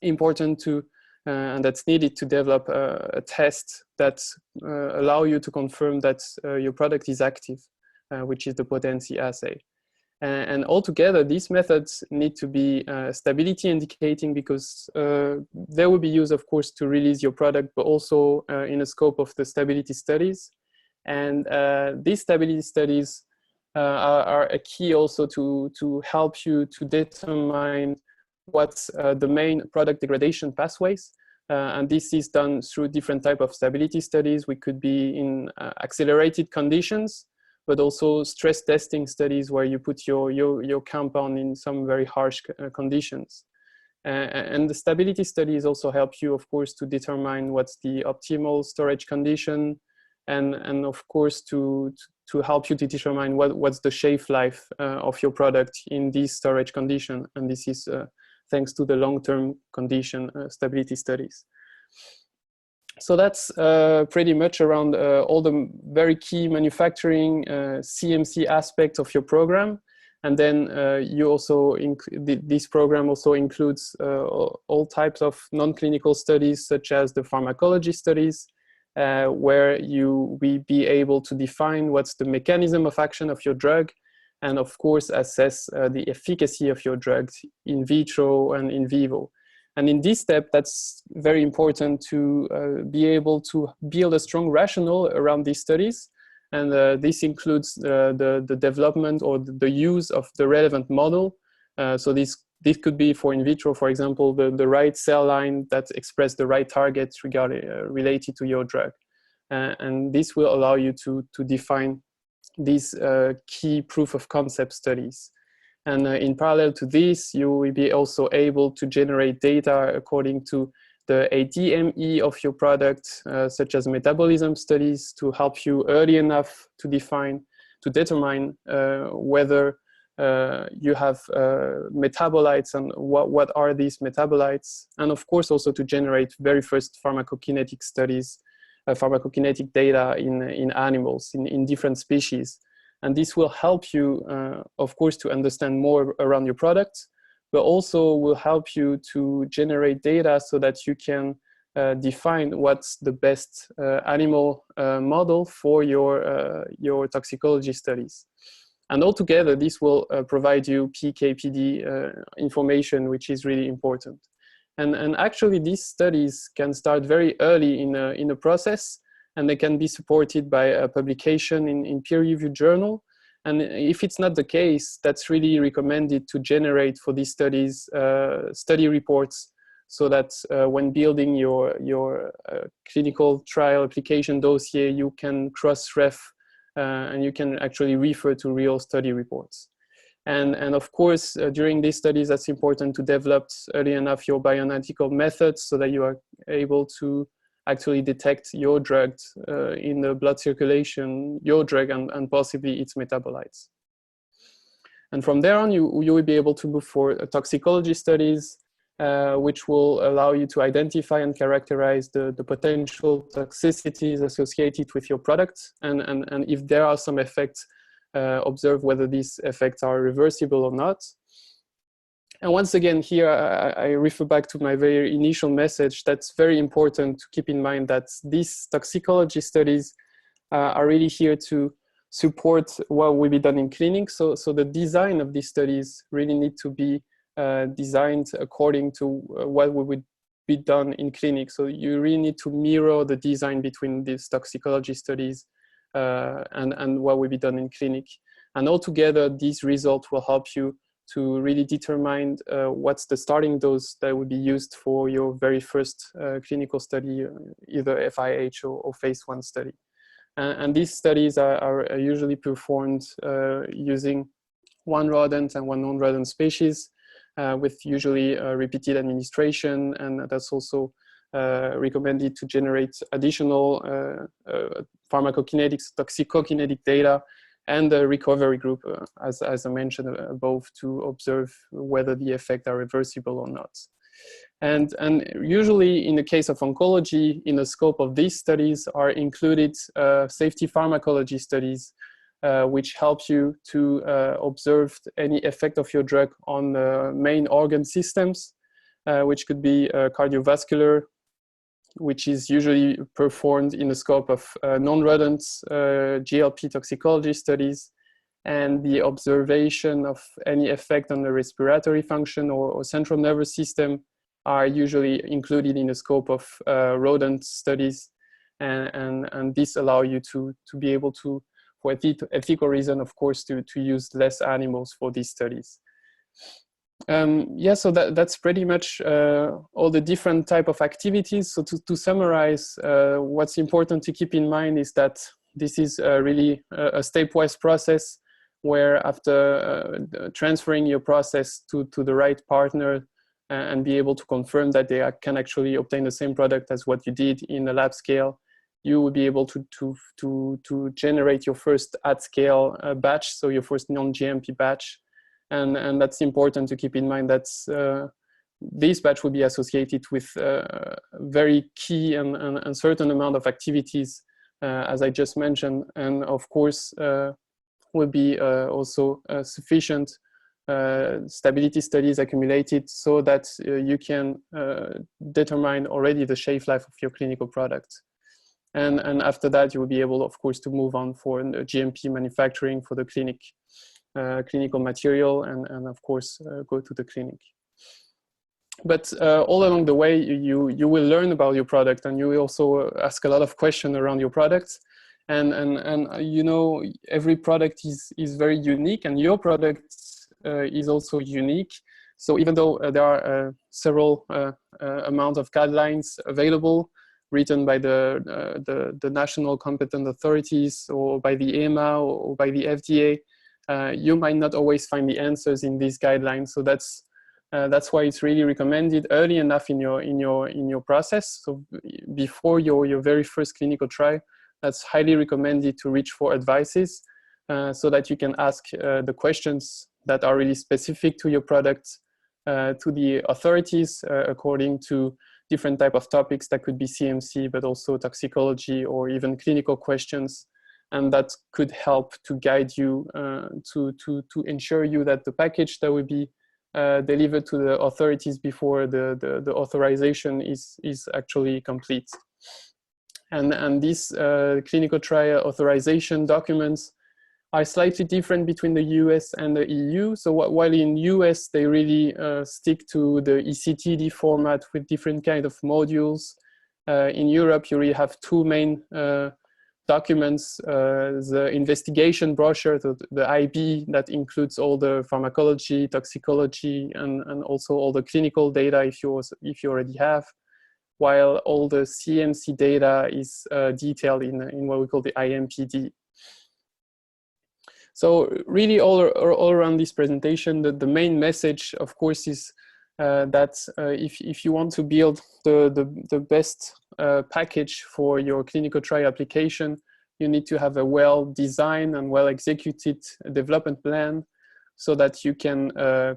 important to, and that's needed to develop a test that allow you to confirm that your product is active. which is the potency assay. And altogether, these methods need to be stability indicating, because they will be used, of course, to release your product, but also in the scope of the stability studies. And these stability studies are a key also to help you to determine what's the main product degradation pathways. And this is done through different types of stability studies. We could be in accelerated conditions, but also stress testing studies where you put your compound in some very harsh conditions. And the stability studies also help you, of course, to determine what's the optimal storage condition, and of course to help you to determine what's the shelf life of your product in this storage condition. And this is thanks to the long-term condition stability studies. So that's pretty much around all the very key manufacturing CMC aspects of your program. And then you also this program also includes all types of non-clinical studies, such as the pharmacology studies, where you will be able to define what's the mechanism of action of your drug, and of course assess the efficacy of your drugs in vitro and in vivo. And in this step, that's very important to be able to build a strong rationale around these studies. And this includes the development or the use of the relevant model. So this could be for in vitro, for example, the right cell line that express the right targets related to your drug. And this will allow you to define these key proof of concept studies. And in parallel to this, you will be also able to generate data according to the ADME of your product, such as metabolism studies, to help you early enough to determine whether you have metabolites and what are these metabolites. And of course, also to generate very first pharmacokinetic studies, pharmacokinetic data in animals, in different species. And this will help you, of course, to understand more around your product, but also will help you to generate data so that you can define what's the best animal model for your toxicology studies. And altogether, this will provide you PK/PD information, which is really important. And actually, these studies can start very early in the process, and they can be supported by a publication in peer-reviewed journal. And if it's not the case, that's really recommended to generate for these studies study reports, so that when building your clinical trial application dossier, you can cross-ref and you can actually refer to real study reports. And of course, during these studies, that's important to develop early enough your bioanalytical methods so that you are able to actually detect your drug in the blood circulation, your drug and possibly its metabolites. And from there on, you will be able to move for toxicology studies, which will allow you to identify and characterize the potential toxicities associated with your product. And if there are some effects, observe whether these effects are reversible or not. And once again, here I refer back to my very initial message. That's very important to keep in mind that these toxicology studies are really here to support what will be done in clinic. So the design of these studies really need to be designed according to what would be done in clinic. So you really need to mirror the design between these toxicology studies and what will be done in clinic. And altogether, these results will help you to really determine what's the starting dose that would be used for your very first clinical study, either FIH or phase 1 study. And these studies are usually performed using one rodent and one non-rodent species, with usually repeated administration, and that's also recommended to generate additional pharmacokinetics, toxicokinetic data, and the recovery group, as I mentioned above, to observe whether the effects are reversible or not. And usually in the case of oncology, in the scope of these studies are included safety pharmacology studies, which help you to observe any effect of your drug on the main organ systems, which could be cardiovascular, which is usually performed in the scope of non-rodent GLP toxicology studies, and the observation of any effect on the respiratory function or central nervous system are usually included in the scope of rodent studies, and this allow you to be able to, for ethical reason, of course, to use less animals for these studies. Yeah, so that's pretty much all the different type of activities. So to summarize, what's important to keep in mind is that this is really a stepwise process, where after transferring your process to the right partner and be able to confirm that they can actually obtain the same product as what you did in the lab scale, you will be able to generate your first at-scale batch, so your first non-GMP batch. And that's important to keep in mind that this batch will be associated with very key and uncertain amount of activities, as I just mentioned, and of course will be also sufficient stability studies accumulated so that you can determine already the shelf life of your clinical product. And after that, you will be able, of course, to move on for GMP manufacturing for the clinical material, and of course go to the clinic. But all along the way, you will learn about your product, and you will also ask a lot of questions around your product. And you know, every product is very unique, and your product is also unique. So even though there are several amount of guidelines available, written by the national competent authorities, or by the EMA, or by the FDA, you might not always find the answers in these guidelines. So that's why it's really recommended early enough in your process. So before your very first clinical trial, that's highly recommended to reach for advices, so that you can ask the questions that are really specific to your product to the authorities according to different type of topics that could be CMC, but also toxicology or even clinical questions. And that could help to guide you to ensure you that the package that will be delivered to the authorities before the authorization is actually complete. And these clinical trial authorization documents are slightly different between the US and the EU. So while in US, they really stick to the ECTD format with different kind of modules, in Europe, you really have two main documents, the investigation brochure, the IB, that includes all the pharmacology, toxicology, and also all the clinical data if you already have, while all the CMC data is detailed in what we call the IMPD. So really all around this presentation, the main message, of course, is that if you want to build the best package for your clinical trial application, you need to have a well-designed and well-executed development plan, so that you can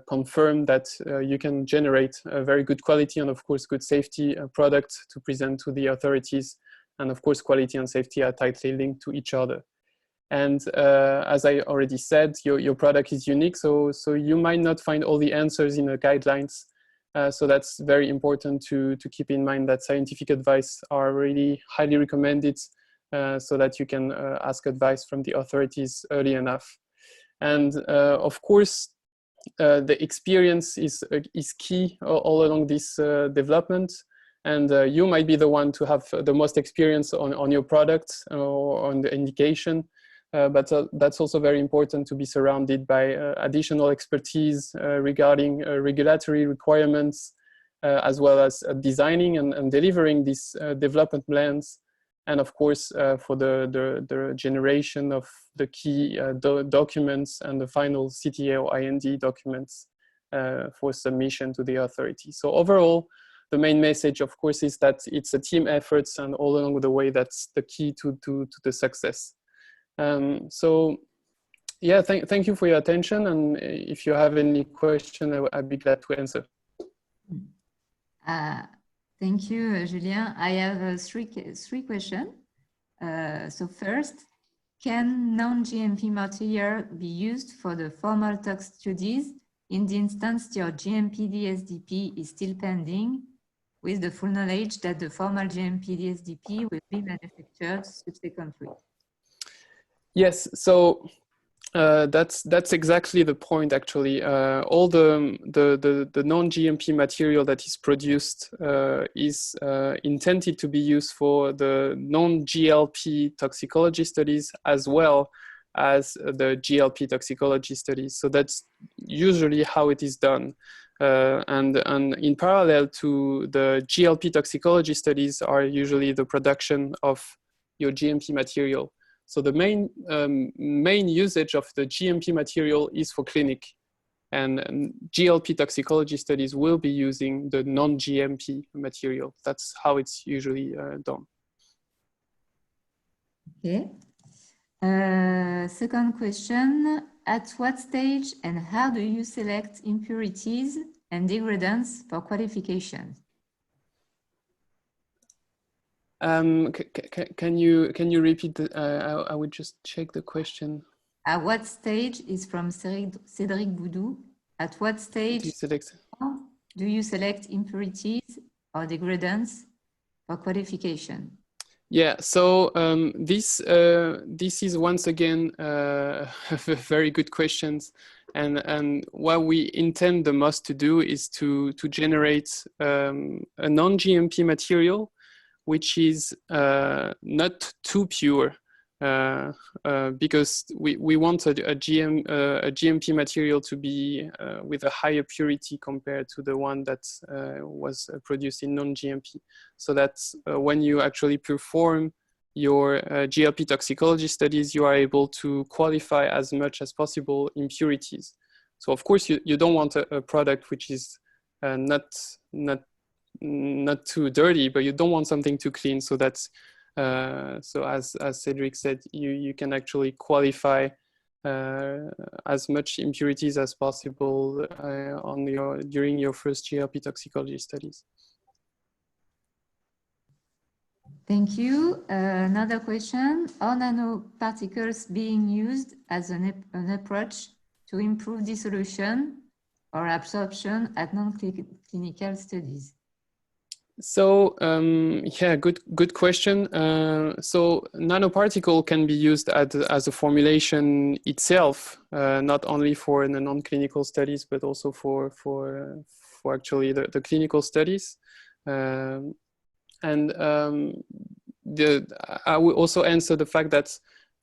confirm that you can generate a very good quality and, of course, good safety product to present to the authorities. And of course, quality and safety are tightly linked to each other. And as I already said, your product is unique, so you might not find all the answers in the guidelines. So that's very important to keep in mind, that scientific advice are really highly recommended, so that you can ask advice from the authorities early enough. And of course, the experience is key all along this development. And you might be the one to have the most experience on your product or on the indication. But that's also very important, to be surrounded by additional expertise regarding regulatory requirements, as well as designing and delivering these development plans. And of course, for the generation of the key documents and the final CTA or IND documents for submission to the authority. So overall, the main message, of course, is that it's a team effort, and all along the way, that's the key to the success. So yeah, thank you for your attention, and if you have any question, I'd be glad to answer. Thank you, Julien. I have three questions. So first, can non-GMP material be used for the formal tox studies in the instance your GMP DSDP is still pending, with the full knowledge that the formal GMP DSDP will be manufactured subsequently? Yes, so That's exactly the point. Actually, all the non-GMP material that is produced is intended to be used for the non-GLP toxicology studies as well as the GLP toxicology studies. So that's usually how it is done. And in parallel to the GLP toxicology studies are usually the production of your GMP material. So the main usage of the GMP material is for clinic, and GLP toxicology studies will be using the non-GMP material. That's how it's usually done. Okay. Second question, at what stage and how do you select impurities and degradants for qualification? Can you repeat the, I would just check the question. At what stage is from Cédric Boudou. At what stage do you select impurities or degradants for qualification? Yeah, so this is once again very good questions, and what we intend the most to do is to generate a non-GMP material which is not too pure, because we want a GMP material to be with a higher purity compared to the one that was produced in non-GMP. So that when you actually perform your GLP toxicology studies, you are able to qualify as much as possible impurities. So of course you don't want a product which is not too dirty, but you don't want something too clean. So that's so as Cedric said, you can actually qualify as much impurities as possible during your first GLP toxicology studies. Thank you. Another question: are nanoparticles being used as an approach to improve dissolution or absorption at non-clinical studies? So yeah, good question. So nanoparticle can be used as a formulation itself, not only for the non-clinical studies, but also for actually the clinical studies. And I will also answer the fact that,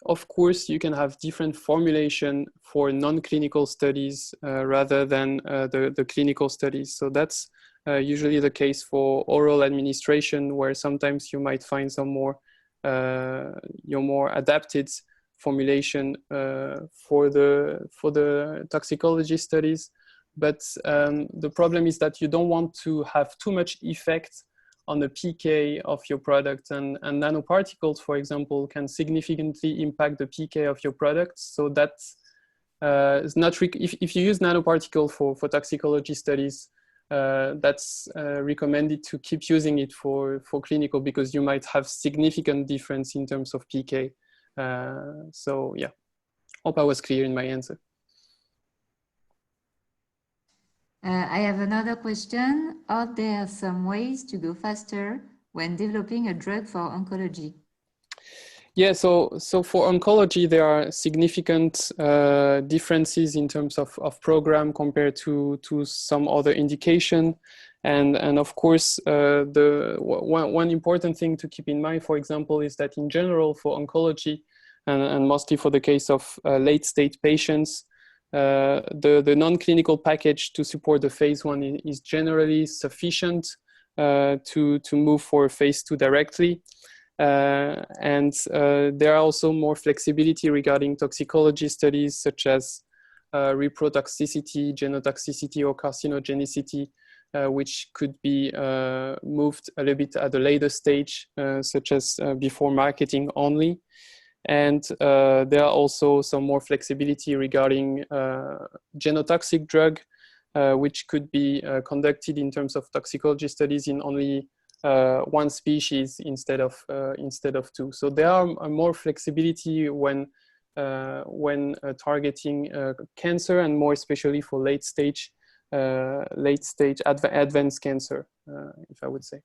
of course, you can have different formulation for non-clinical studies rather than the clinical studies. So that's usually the case for oral administration, where sometimes you might find some more your more adapted formulation for the toxicology studies. But the problem is that you don't want to have too much effect on the PK of your product, and nanoparticles, for example, can significantly impact the PK of your product. So that's is not if you use nanoparticle for toxicology studies, that's recommended to keep using it for clinical, because you might have significant difference in terms of PK. So yeah, hope I was clear in my answer. I have another question. Are there some ways to go faster when developing a drug for oncology? Yeah, so for oncology, there are significant differences in terms of program compared to some other indication. And of course, the one important thing to keep in mind, for example, is that in general for oncology, and mostly for the case of late stage patients, the non-clinical package to support the phase 1 is generally sufficient to move for phase 2 directly. And there are also more flexibility regarding toxicology studies, such as reprotoxicity, genotoxicity, or carcinogenicity, which could be moved a little bit at a later stage, such as before marketing only. And there are also some more flexibility regarding genotoxic drug, which could be conducted in terms of toxicology studies in only one species instead of two. So there are more flexibility when targeting cancer, and more especially for late stage advanced cancer, if I would say.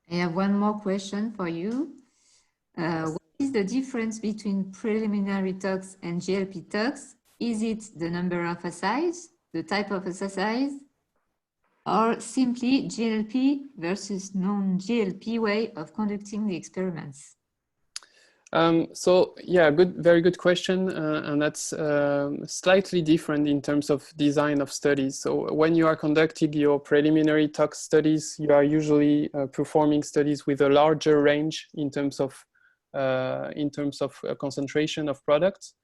I have one more question for you. What is the difference between preliminary tox and GLP tox? Is it the number of assays, the type of assays, or simply GLP versus non-GLP way of conducting the experiments? So yeah, very good question, and that's slightly different in terms of design of studies. So when you are conducting your preliminary tox studies, you are usually performing studies with a larger range in terms of concentration of products,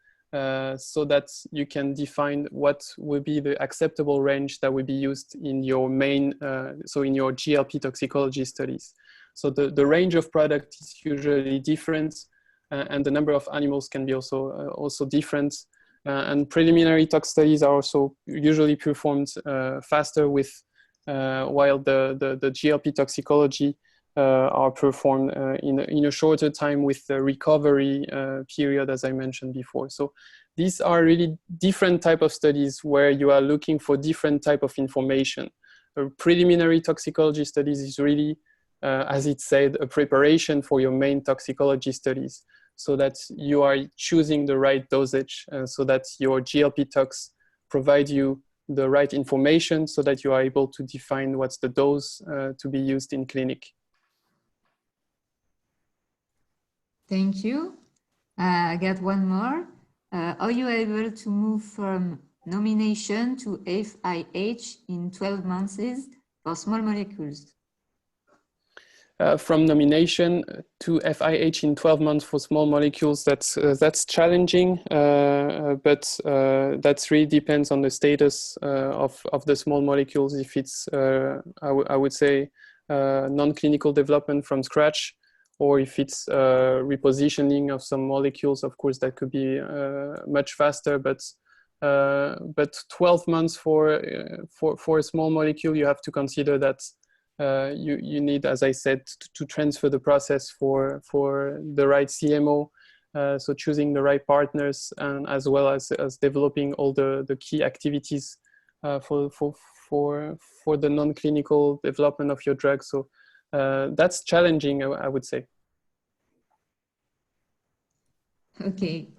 so that you can define what will be the acceptable range that will be used in your main, so in your GLP toxicology studies. So the range of product is usually different. And the number of animals can be also different. And preliminary tox studies are also usually performed faster with, while the GLP toxicology are performed in a shorter time with the recovery period, as I mentioned before. So these are really different type of studies where you are looking for different type of information. Preliminary toxicology studies is really, as it said, a preparation for your main toxicology studies, so that you are choosing the right dosage, so that your GLP tox provide you the right information so that you are able to define what's the dose to be used in clinic. Thank you. I got one more. Are you able to move from nomination to FIH in 12 months for small molecules? From nomination to FIH in 12 months for small molecules, that's challenging, but that really depends on the status of the small molecules. If it's, I would say, non-clinical development from scratch, or if it's repositioning of some molecules, of course, that could be much faster. But 12 months for a small molecule, you have to consider that you need, as I said, to transfer the process for the right CMO. So choosing the right partners, and as well as developing all the key activities for the non-clinical development of your drug. So that's challenging, I would say. Okay,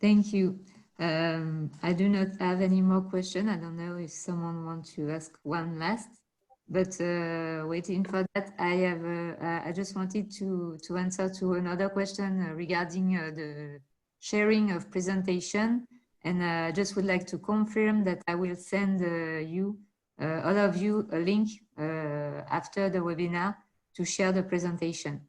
thank you. I do not have any more questions. I don't know if someone wants to ask one last, but waiting for that, I just wanted to answer to another question regarding the sharing of presentation, and I just would like to confirm that I will send all of you a link after the webinar to share the presentation.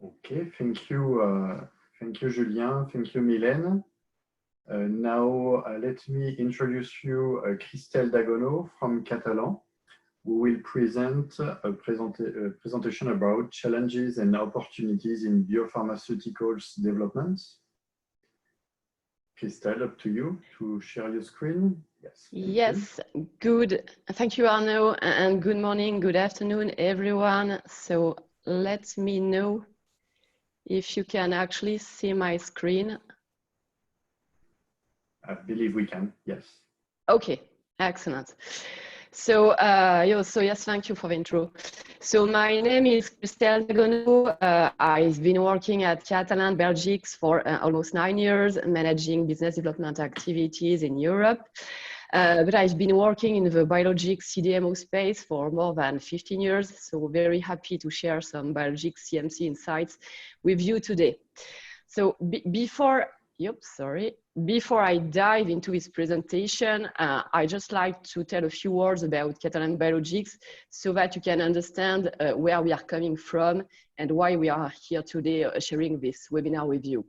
Okay, thank you, Julien. Thank you, Mylène. Now, let me introduce you Christelle Dagonneau from Catalent, who will present a presentation about challenges and opportunities in biopharmaceuticals development. Christelle, up to you to share your screen. Yes. Yes, good. Thank you, Arnaud, and good morning, good afternoon, everyone. So let me know if you can actually see my screen. I believe we can, yes. Okay, excellent. So, yes, thank you for the intro. So my name is Christelle Dagonneau. I've been working at Catalent Biologics for almost 9 years, managing business development activities in Europe. But I've been working in the biologics CDMO space for more than 15 years. So very happy to share some biologics CMC insights with you today. So before I dive into this presentation, I just like to tell a few words about Catalent Biologics so that you can understand where we are coming from and why we are here today sharing this webinar with you.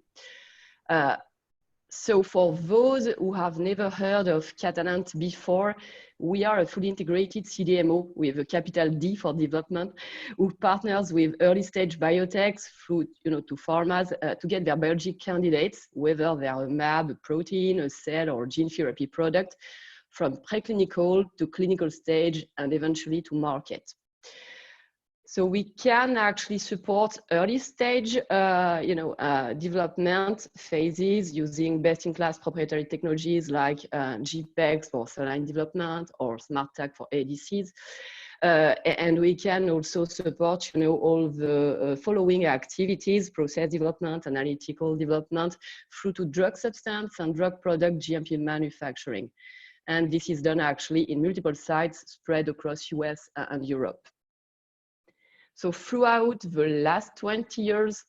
So for those who have never heard of Catalent before, we are a fully integrated CDMO with a capital D for development, who partners with early stage biotechs through, to pharmas to get their biologic candidates, whether they are a mAb, a protein, a cell, or gene therapy product, from preclinical to clinical stage and eventually to market. So we can actually support early stage, development phases using best-in-class proprietary technologies like GPEx for cell line development or SmartTag for ADCs. And we can also support, all the following activities: process development, analytical development, through to drug substance and drug product GMP manufacturing. And this is done actually in multiple sites spread across US and Europe. So throughout the last 20 years,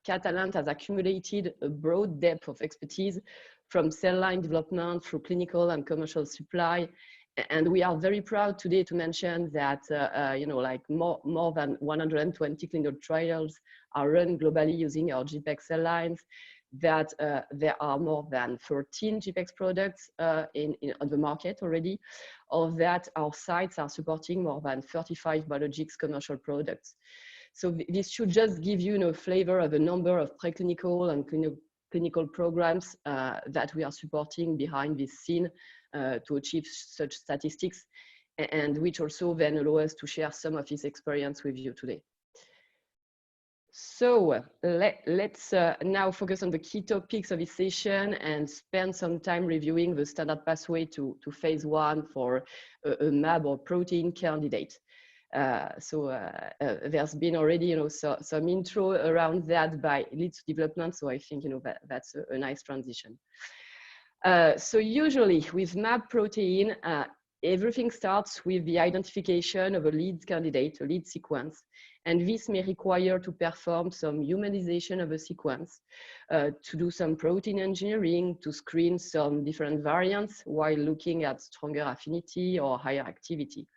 Catalent has accumulated a broad depth of expertise from cell line development through clinical and commercial supply. And we are very proud today to mention that, like more than 120 clinical trials are run globally using our GPEx cell lines, that there are more than 13 GPEx products on the market already. Of that, our sites are supporting more than 35 biologics commercial products. So this should just give you a flavor of the number of preclinical and clinical programs that we are supporting behind this scene to achieve such statistics, and which also then allow us to share some of this experience with you today. So let's now focus on the key topics of this session and spend some time reviewing the standard pathway to phase 1 for a mAb or protein candidate. There's been already some intro around that by leads development, so I think that's a nice transition. So usually with mAb protein, everything starts with the identification of a lead candidate, a lead sequence, and this may require to perform some humanization of a sequence, to do some protein engineering, to screen some different variants while looking at stronger affinity or higher activity.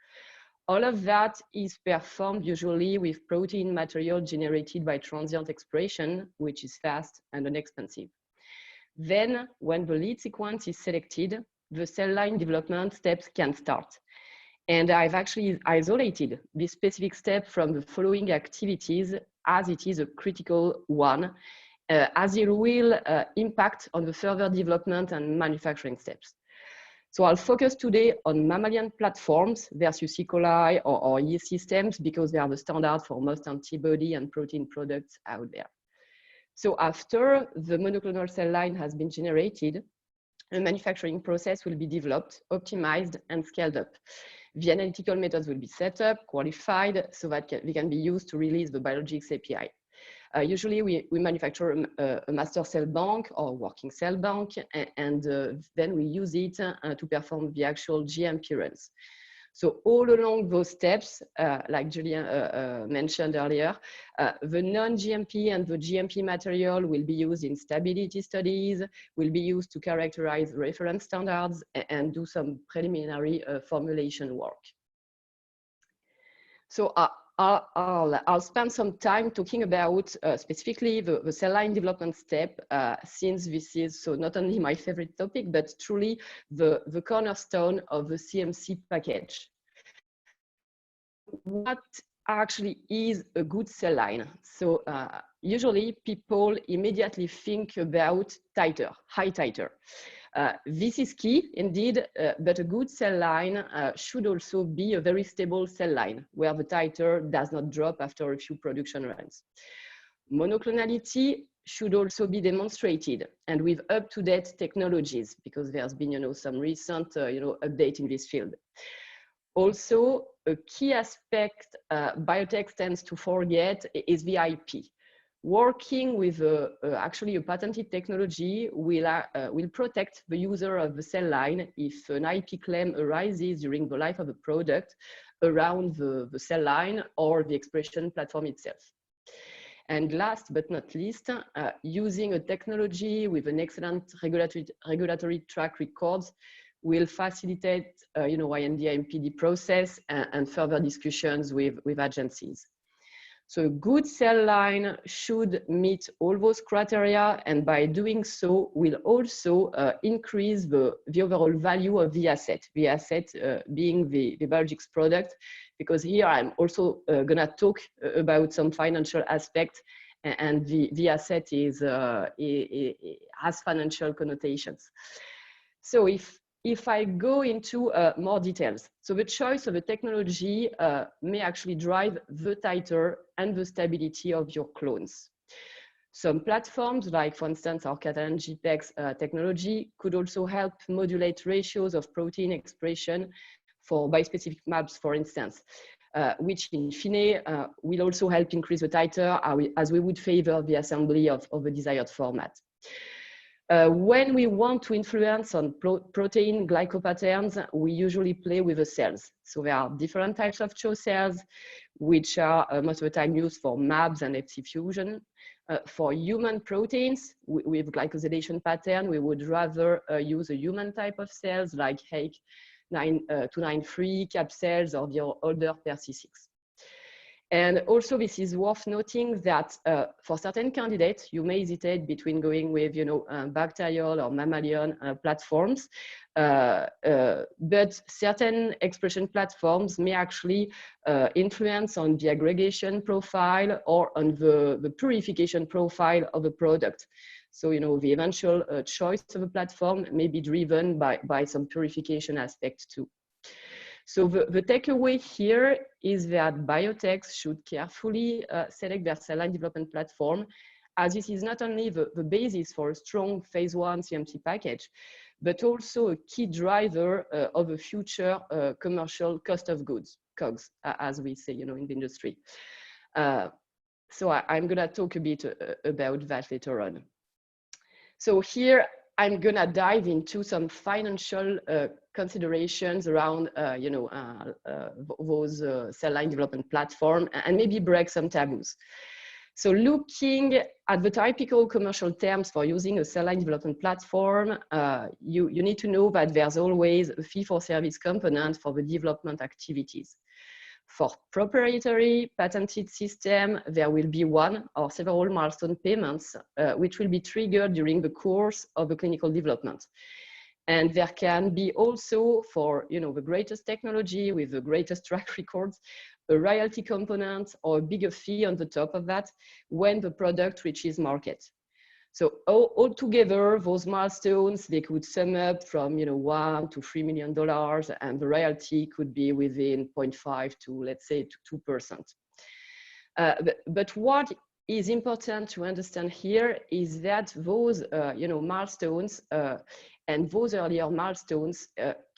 All of that is performed usually with protein material generated by transient expression, which is fast and inexpensive. Then, when the lead sequence is selected, the cell line development steps can start. And I've actually isolated this specific step from the following activities, as it is a critical one, as it will impact on the further development and manufacturing steps. So I'll focus today on mammalian platforms versus E. coli or yeast systems, because they are the standard for most antibody and protein products out there. So after the monoclonal cell line has been generated, a manufacturing process will be developed, optimized, and scaled up. The analytical methods will be set up, qualified, so that they can be used to release the Biologics API. Usually, we manufacture a master cell bank or working cell bank, and then we use it to perform the actual GMP runs. So all along those steps, like Julien mentioned earlier, the non-GMP and the GMP material will be used in stability studies, will be used to characterize reference standards, and do some preliminary formulation work. So I'll spend some time talking about specifically the cell line development step, since this is so not only my favorite topic, but truly the cornerstone of the CMC package. What actually is a good cell line? So usually people immediately think about titer, high titer. This is key indeed, but a good cell line should also be a very stable cell line where the titer does not drop after a few production runs. Monoclonality should also be demonstrated, and with up-to-date technologies, because there's been some recent update in this field. Also, a key aspect biotech tends to forget is the IP. Working with actually a patented technology will protect the user of the cell line if an IP claim arises during the life of the product around the cell line or the expression platform itself. And last but not least, using a technology with an excellent regulatory track record will facilitate IND-MPD process and further discussions with agencies. So a good cell line should meet all those criteria, and by doing so will also increase the overall value of the asset being the Biologics product, because here I'm also gonna talk about some financial aspect, and the asset has financial connotations. So if I go into more details, so the choice of a technology may actually drive the titer and the stability of your clones. Some platforms, like for instance our Catalent GPEx technology, could also help modulate ratios of protein expression for bispecific mAbs, for instance. which in fine will also help increase the titer as we would favor the assembly of the desired format. When we want to influence on protein glycopatterns, we usually play with the cells. So there are different types of CHO cells, which are most of the time used for MABs and Fc fusion. For human proteins with glycosylation pattern, we would rather use a human type of cells like HEK293 cap cells or the older PER-C6. And also, this is worth noting that for certain candidates, you may hesitate between going with, bacterial or mammalian platforms, but certain expression platforms may actually influence on the aggregation profile or on the purification profile of a product. So, the eventual choice of a platform may be driven by some purification aspect too. So the takeaway here is that biotechs should carefully select their cell line development platform, as this is not only the basis for a strong phase 1 CMC package, but also a key driver of a future commercial cost of goods, COGS, as we say, in the industry. So I'm gonna talk a bit about that later on. So here, I'm gonna dive into some financial considerations around, those cell line development platform, and maybe break some taboos. So looking at the typical commercial terms for using a cell line development platform, you need to know that there's always a fee-for-service component for the development activities. For proprietary patented system, there will be one or several milestone payments, which will be triggered during the course of the clinical development. And there can be also, for the greatest technology with the greatest track records, a royalty component or a bigger fee on the top of that when the product reaches market. So all together, those milestones, they could sum up from $1 to $3 million, and the royalty could be within 0.5 to, let's say, to 2%. But what is important to understand here is that those milestones and those earlier milestones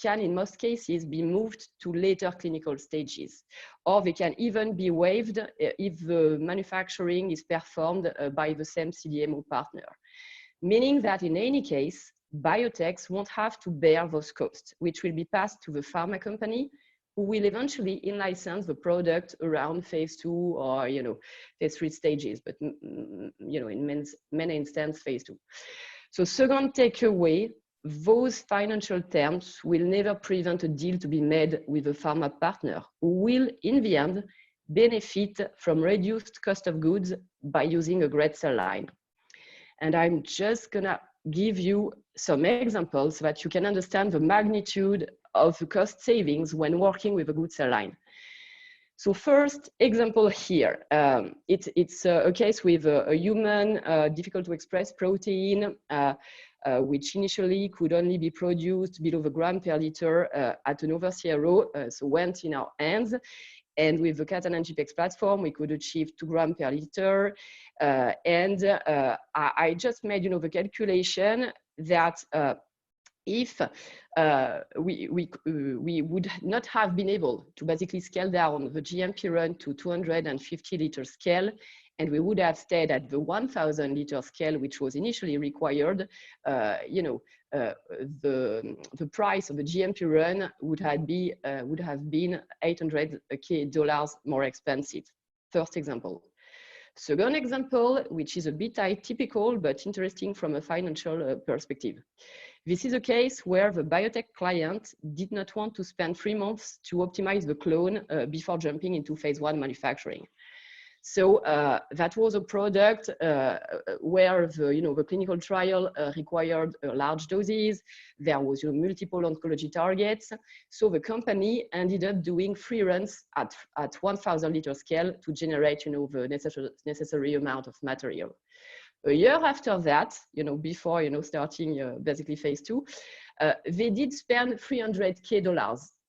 can, in most cases, be moved to later clinical stages, or they can even be waived if the manufacturing is performed by the same CDMO partner. Meaning that in any case, biotechs won't have to bear those costs, which will be passed to the pharma company, who will eventually in-license the product around phase 2 or phase 3 stages, but in many instances, phase 2. So second takeaway, those financial terms will never prevent a deal to be made with a pharma partner who will, in the end, benefit from reduced cost of goods by using a great cell line. And I'm just gonna give you some examples so that you can understand the magnitude of the cost savings when working with a good cell line. So first example here, it's a case with a human difficult to express protein, which initially could only be produced below the gram per liter at another CRO, so went in our hands. And with the Catalent GPX platform, we could achieve 2 grams per liter. I just made the calculation that if we would not have been able to basically scale down the GMP run to 250 liter scale, and we would have stayed at the 1,000 liter scale, which was initially required, the price of the GMP run would have been $800K more expensive. First example. Second example, which is a bit atypical but interesting from a financial perspective. This is a case where the biotech client did not want to spend 3 months to optimize the clone before jumping into phase 1 manufacturing. So that was a product where the clinical trial required large doses. There was multiple oncology targets. So the company ended up doing 3 runs at 1,000 liter scale to generate the necessary amount of material. A year after that, before starting basically phase 2, they did spend $300K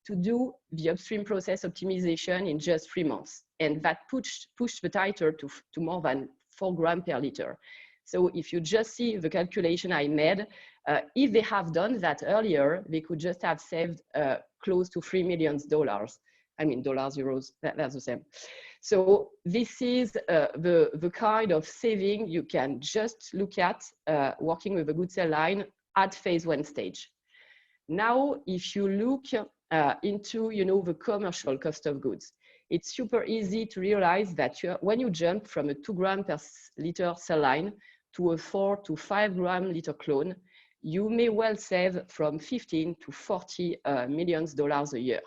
to do the upstream process optimization in just 3 months. And that pushed the titer to more than 4 grams per liter. So if you just see the calculation I made, if they have done that earlier, they could just have saved close to $3 million I mean, dollars, euros, that's the same. So this is the kind of saving you can just look at working with a good cell line at phase 1 stage. Now, if you look into the commercial cost of goods, it's super easy to realize that when you jump from a 2 gram per liter cell line to a 4 to 5 gram liter clone, you may well save from 15 to 40 millions dollars a year.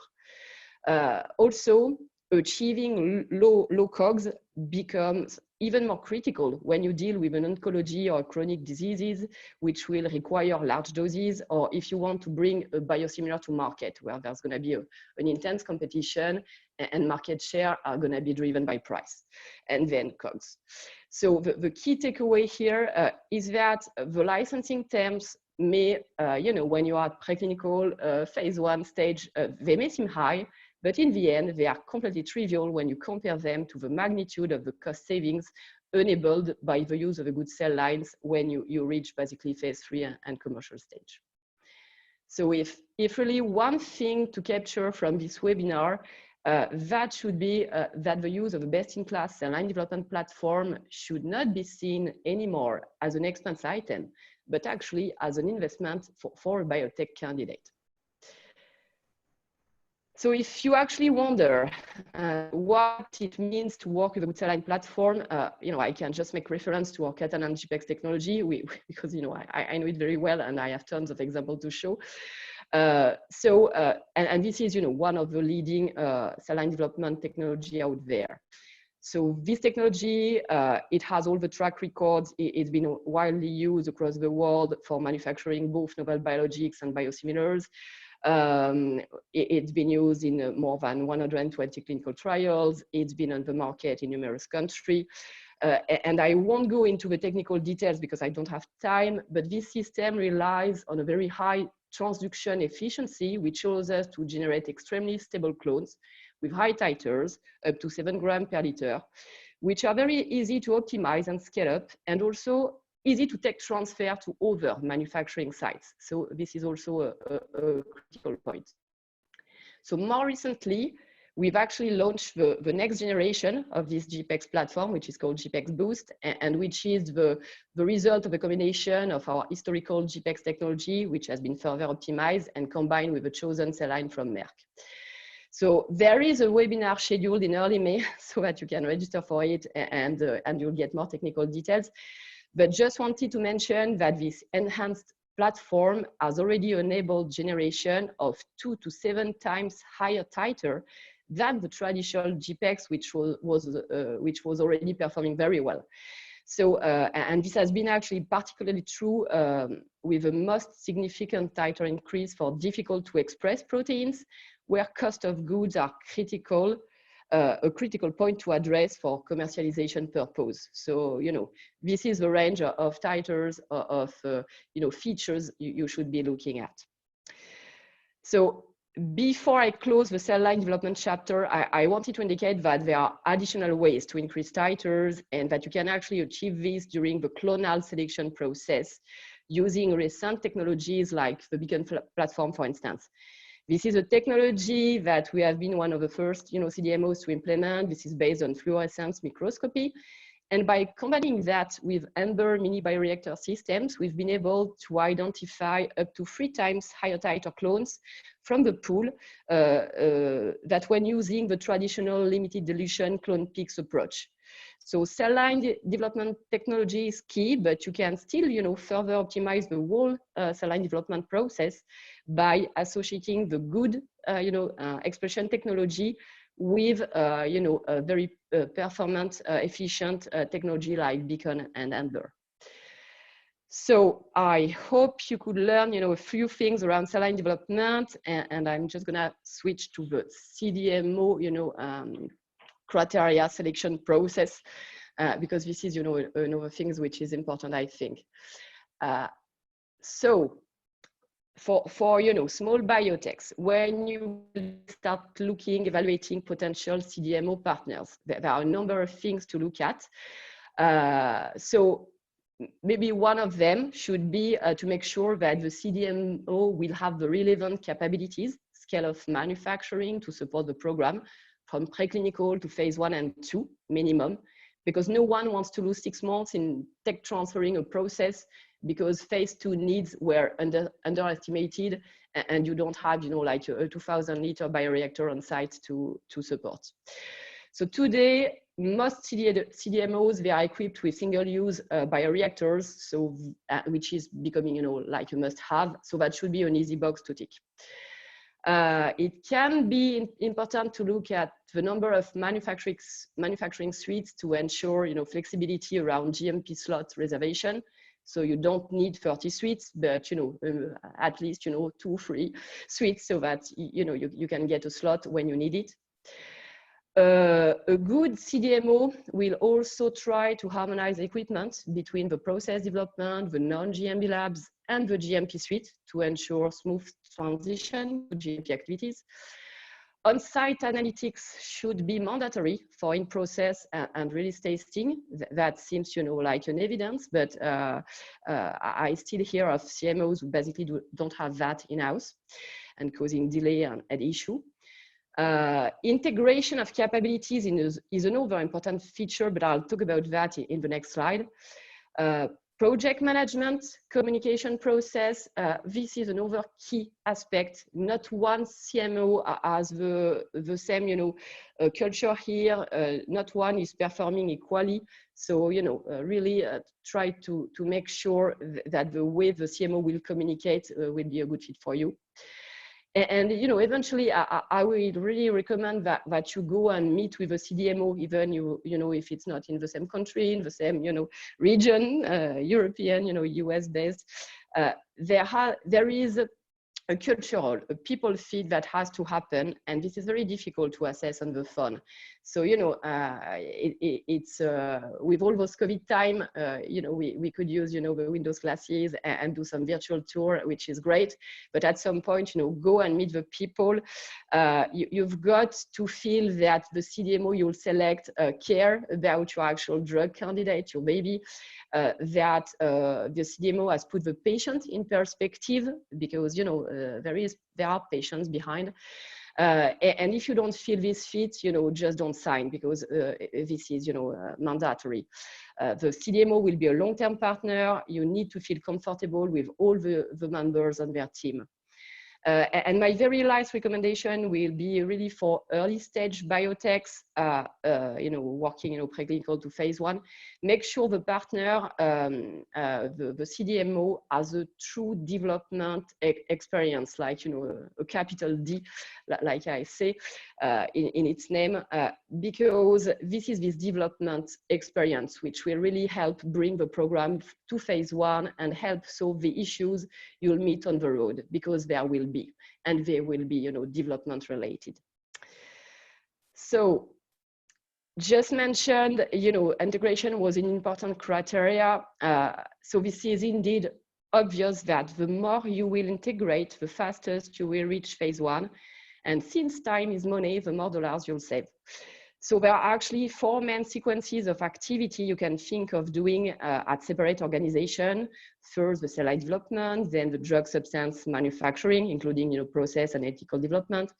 Also, achieving low COGS becomes even more critical when you deal with an oncology or chronic diseases, which will require large doses, or if you want to bring a biosimilar to market, where there's going to be an intense competition and market share are going to be driven by price and then COGS. So the key takeaway here is that the licensing terms may, when you are at preclinical phase 1 stage, they may seem high, but in the end, they are completely trivial when you compare them to the magnitude of the cost savings enabled by the use of the good cell lines when you reach basically phase 3 and commercial stage. So if really one thing to capture from this webinar, that should be that the use of a best-in-class cell line development platform should not be seen anymore as an expense item, but actually as an investment for a biotech candidate. So if you actually wonder what it means to work with a good cell line platform, I can just make reference to our Catalent GPEx technology because I know it very well and I have tons of examples to show. And this is one of the leading cell line development technology out there. So this technology, it has all the track records. It's been widely used across the world for manufacturing both novel biologics and biosimilars. It's been used in more than 120 clinical trials. It's been on the market in numerous countries. And I won't go into the technical details because I don't have time, but this system relies on a very high transduction efficiency, which allows us to generate extremely stable clones with high titers, up to 7 grams per liter, which are very easy to optimize and scale up, and also easy to tech transfer to other manufacturing sites. So this is also a critical point. So more recently, we've actually launched the next generation of this GPEx platform, which is called GPEx Boost, and which is the result of a combination of our historical GPEx technology, which has been further optimized and combined with a chosen cell line from Merck. So there is a webinar scheduled in early May so that you can register for it and you'll get more technical details. But just wanted to mention that this enhanced platform has already enabled generation of 2 to 7 times higher titer than the traditional GPEx, which was already performing very well. So, and this has been actually particularly true with the most significant titer increase for difficult to express proteins, where cost of goods are critical, a critical point to address for commercialization purpose. So, this is the range of titers of, features you should be looking at. So before I close the cell line development chapter, I wanted to indicate that there are additional ways to increase titers and that you can actually achieve this during the clonal selection process using recent technologies like the Beacon platform, for instance. This is a technology that we have been one of the first CDMOs to implement. This is based on fluorescence microscopy. And by combining that with Amber mini bioreactor systems, we've been able to identify up to 3 times higher titer clones from the pool that when using the traditional limited dilution clone peaks approach. So cell line development technology is key, but you can still, further optimize the whole cell line development process by associating the good, expression technology with, a very performant, efficient technology like Beacon and Amber. So I hope you could learn, a few things around cell line development, and I'm just gonna switch to the CDMO, criteria selection process, because this is, another things which is important, I think. So for small biotechs, when you start evaluating potential CDMO partners, there are a number of things to look at. So maybe one of them should be to make sure that the CDMO will have the relevant capabilities, scale of manufacturing to support the program from preclinical to phase 1 and 2 minimum, because no one wants to lose 6 months in tech transferring a process because phase 2 needs were underestimated and you don't have, like a 2,000 liter bioreactor on site to support. So today, most CDMOs, they are equipped with single-use bioreactors, so which is becoming, like a must-have. So that should be an easy box to tick. It can be important to look at the number of manufacturing suites to ensure, flexibility around GMP slot reservation. So you don't need 30 suites, but at least 2, 3 suites so that you can get a slot when you need it. A good CDMO will also try to harmonize equipment between the process development, the non-GMP labs, and the GMP suite to ensure smooth transition to GMP activities. On-site analytics should be mandatory for in-process and release testing. That seems, like an evidence, but I still hear of CMOs who basically don't have that in-house and causing delay and issue. Integration of capabilities is another important feature, but I'll talk about that in the next slide. Project management, communication process, this is another key aspect. Not one CMO has the same, culture here. Not one is performing equally. So, really try to make sure that the way the CMO will communicate will be a good fit for you. And eventually, I would really recommend that you go and meet with a CDMO, even if it's not in the same country, in the same region, European, US based. There is a cultural, a people fit that has to happen, and this is very difficult to assess on the phone. So it's with all those COVID time, we could use the Windows classes and do some virtual tour, which is great. But at some point, go and meet the people. You've got to feel that the CDMO you'll select care about your actual drug candidate, your baby. That the CDMO has put the patient in perspective, because there are patients behind. And if you don't feel this fit, just don't sign, because this is mandatory. The CDMO will be a long-term partner. You need to feel comfortable with all the members on their team. And my very last recommendation will be really for early stage biotechs, working, preclinical to phase 1. Make sure the partner, the CDMO, has a true development experience, like, a capital D, like I say in its name, because this is this development experience which will really help bring the program to phase 1 and help solve the issues you'll meet on the road, because there will be, and they will be, development related. So just mentioned, integration was an important criteria. So this is indeed obvious that the more you will integrate, the fastest you will reach phase 1. And since time is money, the more dollars you'll save. So there are actually 4 main sequences of activity you can think of doing at separate organization. First, the cell line development, then the drug substance manufacturing, including process and ethical development.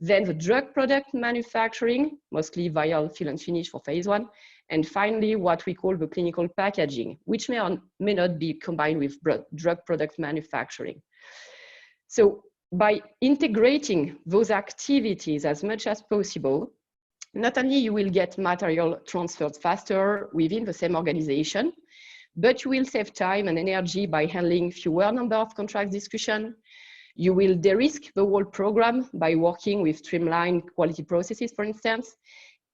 Then the drug product manufacturing, mostly vial fill and finish for phase 1. And finally, what we call the clinical packaging, which may or may not be combined with drug product manufacturing. So by integrating those activities as much as possible, not only you will get material transferred faster within the same organization, but you will save time and energy by handling fewer number of contract discussion. You will de-risk the whole program by working with streamlined quality processes, for instance,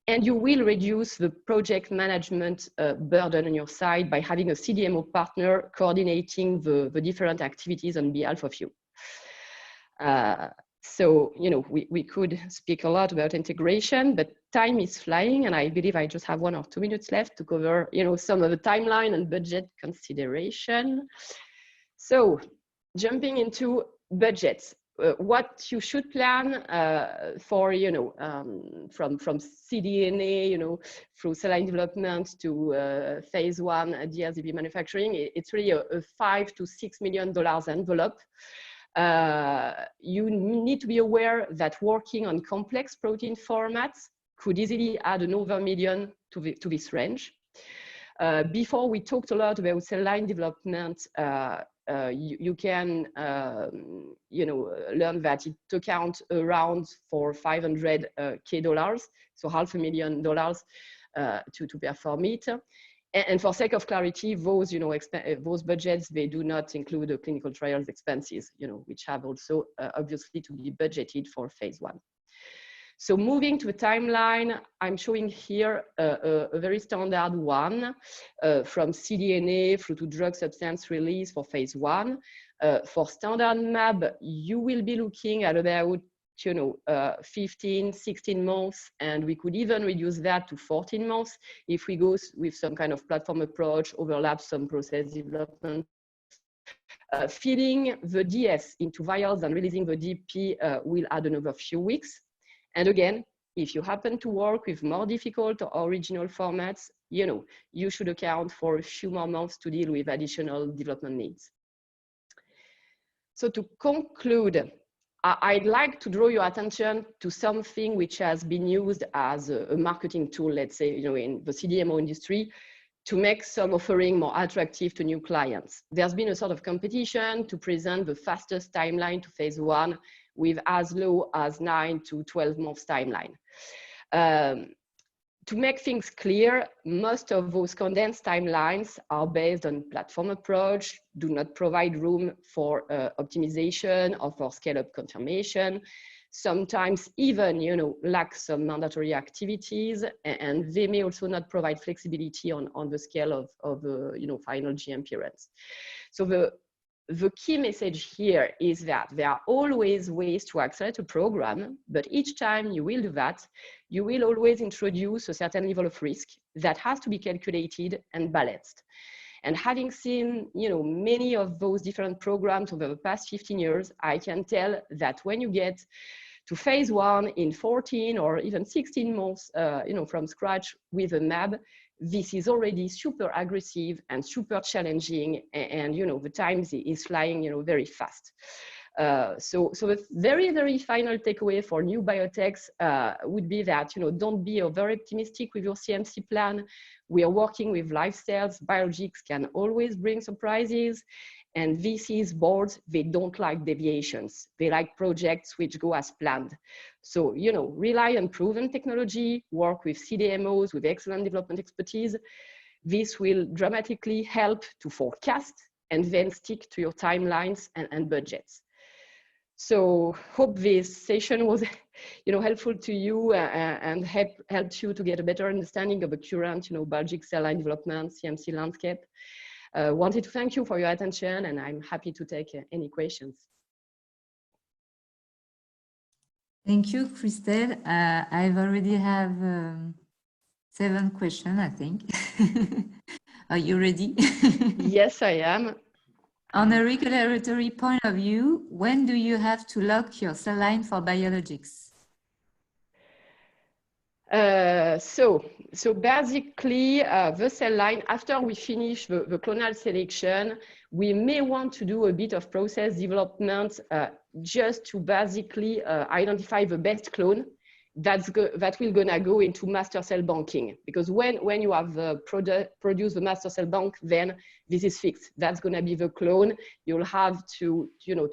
and you will reduce the project management burden on your side by having a CDMO partner coordinating the different activities on behalf of you. So, we could speak a lot about integration, but time is flying, and I believe I just have 1 or 2 minutes left to cover, some of the timeline and budget consideration. So, jumping into budgets, what you should plan for, from CDNA, through cell line development to phase 1 DLCB manufacturing, it's really a $5 to $6 million envelope. You need to be aware that working on complex protein formats could easily add another million to this range. Before we talked a lot about cell line development. You can learn that it accounts around for $500K, so $500,000 to perform it. And for sake of clarity, those those budgets, they do not include the clinical trials expenses, which have also obviously to be budgeted for phase 1. So moving to a timeline, I'm showing here a very standard one from cDNA through to drug substance release for phase 1. For standard mAb, you will be looking at about 15, 16 months, and we could even reduce that to 14 months if we go with some kind of platform approach, overlap some process development. Feeding the DS into vials and releasing the DP will add another few weeks. And again, if you happen to work with more difficult or original formats, you should account for a few more months to deal with additional development needs. So to conclude, I'd like to draw your attention to something which has been used as a marketing tool, let's say, in the CDMO industry, to make some offering more attractive to new clients. There's been a sort of competition to present the fastest timeline to phase 1 with as low as 9 to 12 months timeline. To make things clear, most of those condensed timelines are based on platform approach, do not provide room for optimization or for scale-up confirmation, sometimes even lack some mandatory activities, and they may also not provide flexibility on the scale of final GMP runs. So the key message here is that there are always ways to accelerate a program, but each time you will do that, you will always introduce a certain level of risk that has to be calculated and balanced. And having seen many of those different programs over the past 15 years, I can tell that when you get to phase 1 in 14 or even 16 months from scratch with a mAb, this is already super aggressive and super challenging, and the time is flying very fast. So the very, very final takeaway for new biotechs would be that don't be over optimistic with your CMC plan. We are working with live cells. Biologics can always bring surprises. And VCs boards, they don't like deviations. They like projects which go as planned. So, rely on proven technology, work with CDMOs with excellent development expertise. This will dramatically help to forecast and then stick to your timelines and budgets. So hope this session was helpful to you and helped you to get a better understanding of the current biologic cell line development, CMC landscape. Wanted to thank you for your attention, and I'm happy to take any questions. Thank you, Christelle. I've already have 7 questions, I think. Are you ready? Yes, I am. On a regulatory point of view, when do you have to lock your cell line for biologics? So basically, the cell line, after we finish the clonal selection, we may want to do a bit of process development just to basically identify the best clone that will gonna go into master cell banking. Because when you have produce the master cell bank, then this is fixed. That's gonna be the clone you'll have to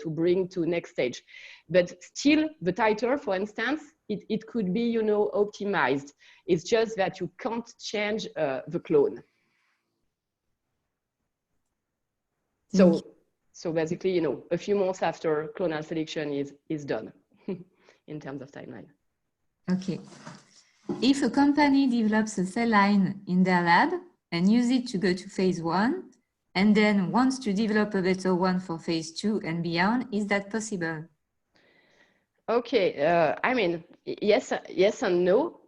bring to next stage. But still, the titer, for instance, it could be optimized. It's just that you can't change the clone. So basically, a few months after clonal selection is done in terms of timeline. Okay. If a company develops a cell line in their lab and use it to go to phase 1, and then wants to develop a better one for phase 2 and beyond, is that possible? Okay, I mean, yes and no.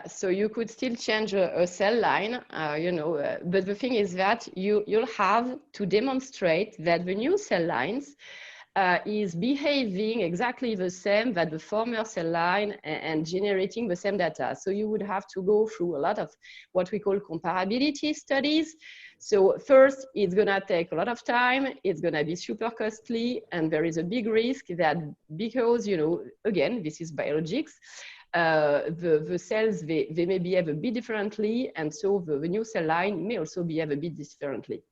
So you could still change a cell line, but the thing is that you'll have to demonstrate that the new cell lines is behaving exactly the same that the former cell line and generating the same data. So you would have to go through a lot of what we call comparability studies. So first, it's gonna take a lot of time, it's gonna be super costly, and there is a big risk that because, you know, again, this is biologics, the cells, they may behave a bit differently, and so the new cell line may also behave a bit differently,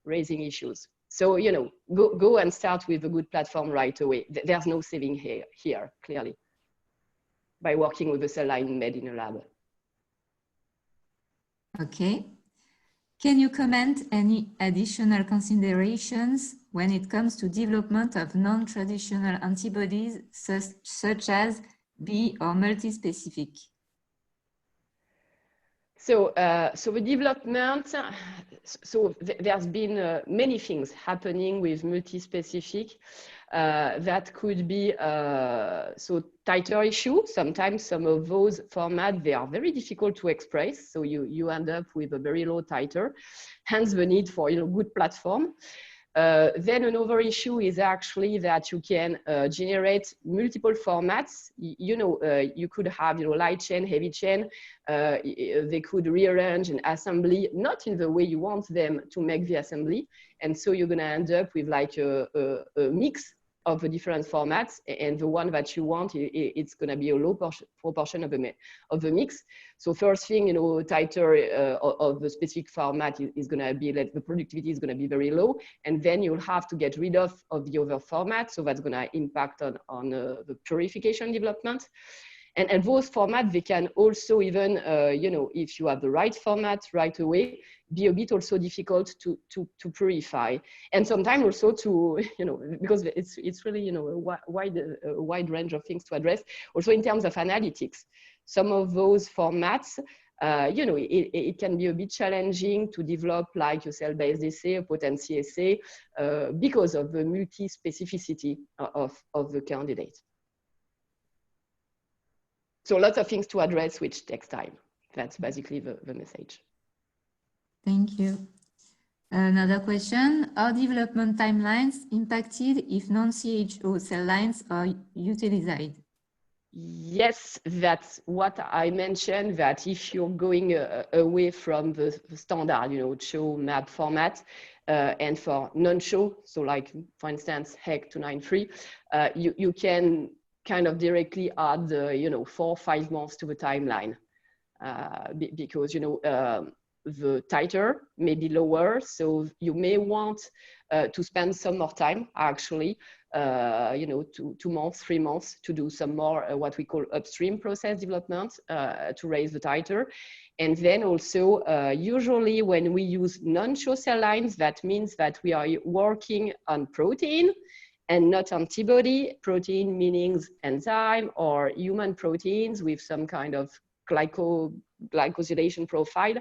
raising issues. So, you know, go and start with a good platform right away. There's no saving here, clearly, by working with a cell line made in a lab. Okay. Can you comment any additional considerations when it comes to development of non-traditional antibodies such as bi or multi-specific? So, so the development, there's been many things happening with multi-specific that could be so titer issue. Sometimes some of those formats, they are very difficult to express. So you end up with a very low titer, hence the need for, you know, good platform. Then another issue is actually that you can generate multiple formats. You know, you could have, you know, light chain, heavy chain. They could rearrange an assembly, not in the way you want them to make the assembly. And so you're gonna end up with like a mix of the different formats, and the one that you want, it's going to be a low proportion of the mix. So first thing, you know, titer of the specific format is going to be, like, the productivity is going to be very low, and then you'll have to get rid of the other formats, so that's going to impact on the purification development. And those formats, they can also even, you know, if you have the right format right away, be a bit also difficult to purify. And sometimes also to, you know, because it's really, you know, a wide range of things to address. Also in terms of analytics, some of those formats, you know, it can be a bit challenging to develop like a cell-based assay, a potency assay, because of the multi-specificity of the candidate. So lots of things to address, which takes time. That's basically the message. Thank you. Another question, are development timelines impacted if non-CHO cell lines are utilized? Yes, that's what I mentioned, that if you're going away from the standard, you know, CHO map format, and for non-CHO, so like, for instance, HEC293, you can kind of directly add, you know, 4 or 5 months to the timeline, because, you know, the titer may be lower, so you may want to spend some more time, actually, you know, 2 months, 3 months to do some more what we call upstream process development to raise the titer. And then also, usually when we use non-CHO cell lines, that means that we are working on protein and not antibody. Protein meaning enzyme or human proteins with some kind of glycosylation profile.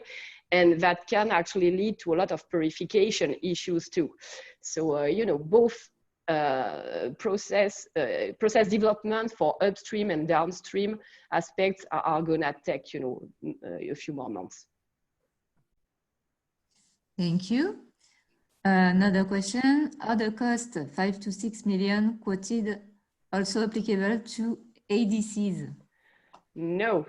And that can actually lead to a lot of purification issues too. So, you know, both process development for upstream and downstream aspects are gonna take, you know, a few more months. Thank you. Another question, are the costs 5 to 6 million quoted also applicable to ADCs? No.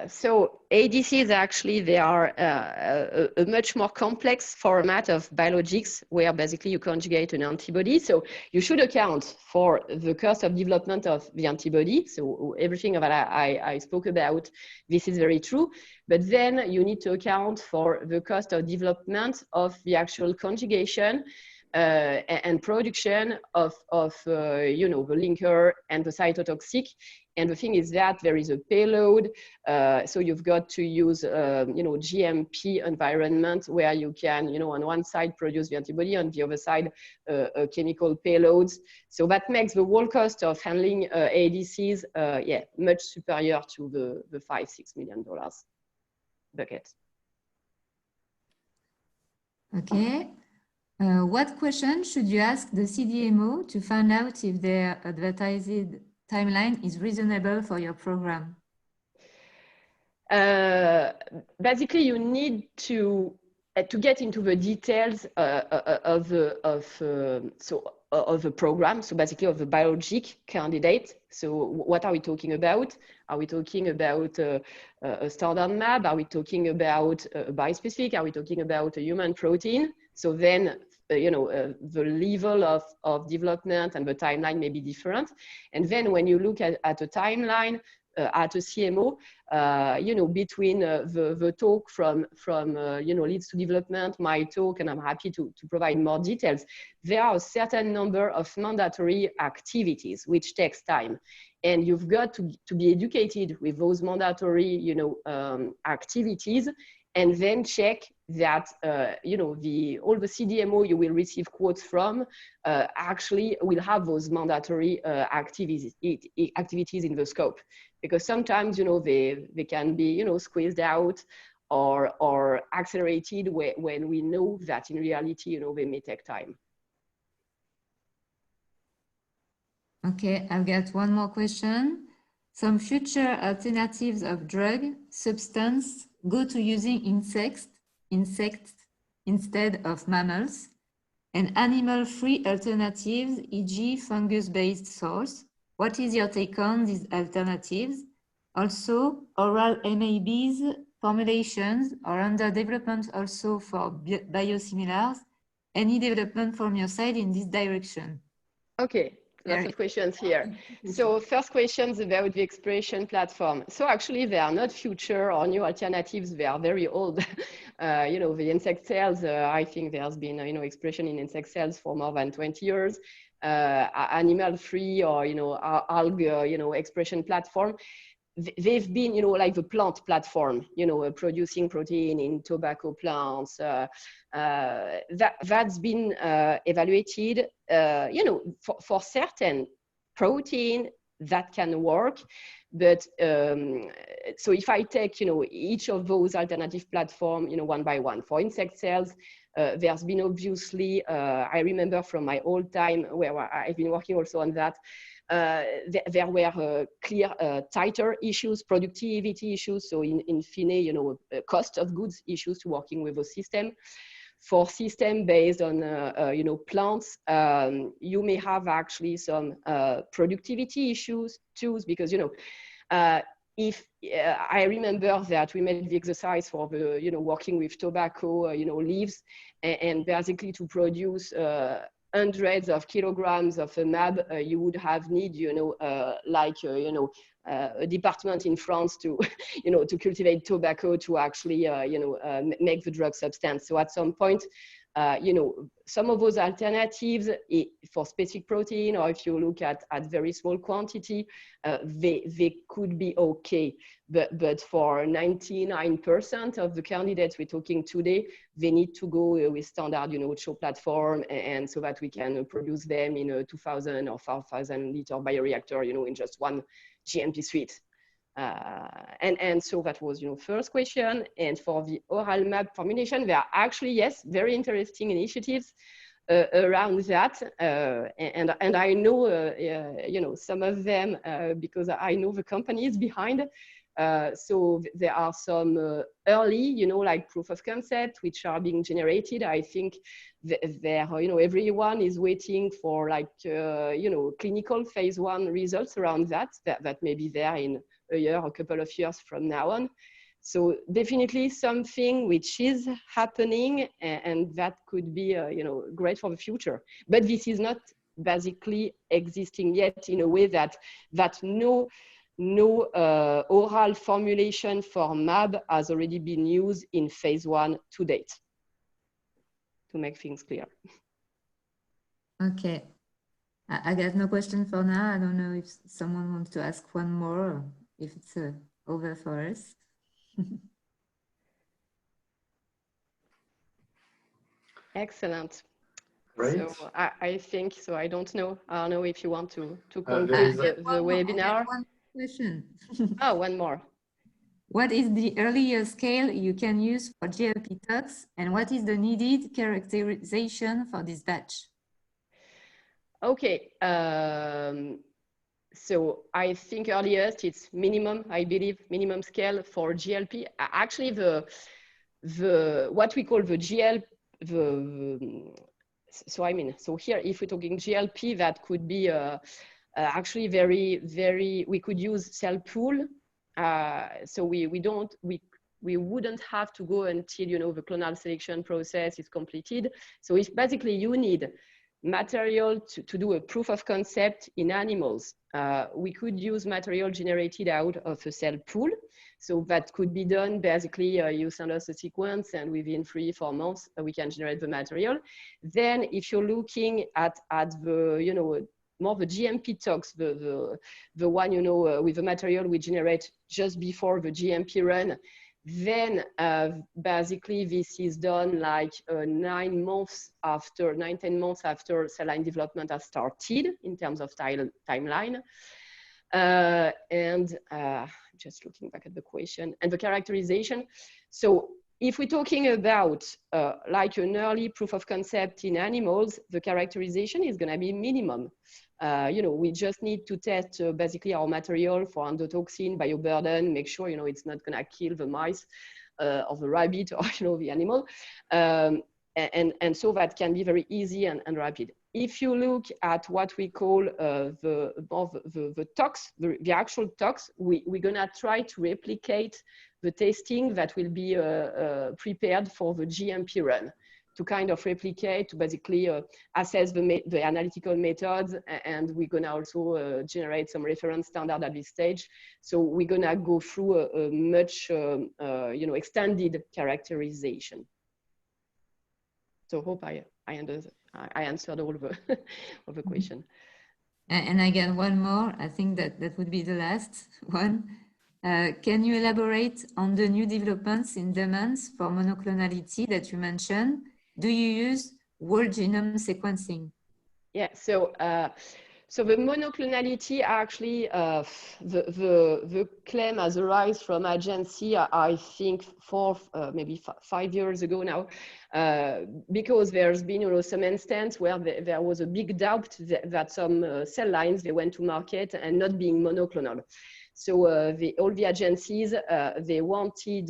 So ADCs, actually, they are a much more complex format of biologics, where basically you conjugate an antibody. So you should account for the cost of development of the antibody. So everything that I spoke about, this is very true. But then you need to account for the cost of development of the actual conjugation and production of you know, the linker and the cytotoxic. And the thing is that there is a payload, so you've got to use you know, GMP environment where you can, you know, on one side produce the antibody, on the other side chemical payloads. So that makes the whole cost of handling ADCs, yeah, much superior to the $5-6 million bucket. Okay. What question should you ask the CDMO to find out if their advertised timeline is reasonable for your program? Basically, you need to get into the details so of a program, so basically of a biologic candidate. So what are we talking about? Are we talking about a standard mAb? Are we talking about a bispecific? Are we talking about a human protein? So then, the level of development and the timeline may be different. And then when you look at a timeline, at a CMO, between the talk from leads to development, my talk, and I'm happy to provide more details, there are a certain number of mandatory activities which takes time. And you've got to be educated with those mandatory, activities, and then check that, all the CDMO you will receive quotes from actually will have those mandatory activities in the scope. Because sometimes, they can be, squeezed out or accelerated when we know that in reality, they may take time. Okay, I've got one more question. Some future alternatives of drug substance go to using insects instead of mammals, and animal-free alternatives, e.g. fungus-based source. What is your take on these alternatives? Also, oral MABs formulations are under development also for biosimilars. Any development from your side in this direction? Okay, lots of questions here. So first questions about the expression platform. So actually, they are not future or new alternatives. They are very old. The insect cells, I think there's been, expression in insect cells for more than 20 years. Animal-free or, algae, expression platform. They've been, like the plant platform, producing protein in tobacco plants. That's been evaluated, for certain protein that can work. But so if I take, each of those alternative platforms, one by one, for insect cells, there's been obviously, I remember from my old time where I've been working also on that, there were clear tighter issues, productivity issues. So in fine, cost of goods issues to working with a system. For system based on, plants, you may have actually some productivity issues too, because, if I remember that we made the exercise for the, working with tobacco, leaves, and basically to produce hundreds of kilograms of a mAb, you would have need, a department in France to, to cultivate tobacco to actually, make the drug substance. So at some point, some of those alternatives for specific protein, or if you look at very small quantity, they could be okay. But for 99% of the candidates we're talking today, they need to go with standard, CHO platform, and so that we can produce them in a 2,000 or 4,000 liter bioreactor, in just one GMP suite. And so that was, first question. And for the oral mAb formulation, there are actually, yes, very interesting initiatives around that. And I know, some of them because I know the companies behind. So there are some early, like proof of concept, which are being generated. I think there, everyone is waiting for like, clinical phase 1 results around that may be there in a year, a couple of years from now on. So definitely something which is happening, and that could be, great for the future. But this is not basically existing yet in a way that no oral formulation for mAb has already been used in phase 1 to date, to make things clear. Okay. I got no question for now. I don't know if someone wants to ask one more, or if it's over for us. Excellent. Great. So I think, so I don't know if you want to conclude the webinar. One question. Oh, one more. What is the earlier scale you can use for GLP tox, and what is the needed characterization for this batch? Okay. So I think earliest it's minimum, I believe, minimum scale for GLP. Actually, the what we call the so I mean, so here, if we're talking GLP, that could be actually we could use cell pool. So we wouldn't have to go until, you know, the clonal selection process is completed. So if basically you need material to do a proof of concept in animals, we could use material generated out of a cell pool. So that could be done basically, you send us a sequence and within 3-4 months, we can generate the material. Then if you're looking at the, you know, more the GMP tox, the one, you know, with the material we generate just before the GMP run, then basically this is done like 9-10 months after cell line development has started in terms of timeline. Just looking back at the question and the characterization. So if we're talking about like an early proof of concept in animals, the characterization is going to be minimum. You know, we just need to test basically our material for endotoxin, bioburden, make sure, you know, it's not going to kill the mice or the rabbit or, you know, the animal. And so that can be very easy and rapid. If you look at what we call the tox, the actual tox, we're gonna try to replicate the testing that will be prepared for the GMP run, to kind of replicate, to basically assess the analytical methods, and we're gonna also generate some reference standard at this stage. So we're gonna go through a much you know, extended characterization. So hope I answered all the all the question. And I got one more. I think that would be the last one. Can you elaborate on the new developments in demands for monoclonality that you mentioned? Do you use whole genome sequencing? Yeah, so the monoclonality actually, the claim has arisen from agency, I think maybe 5 years ago now, because there's been, you know, some instance where there was a big doubt that some cell lines, they went to market and not being monoclonal. So all the agencies, they wanted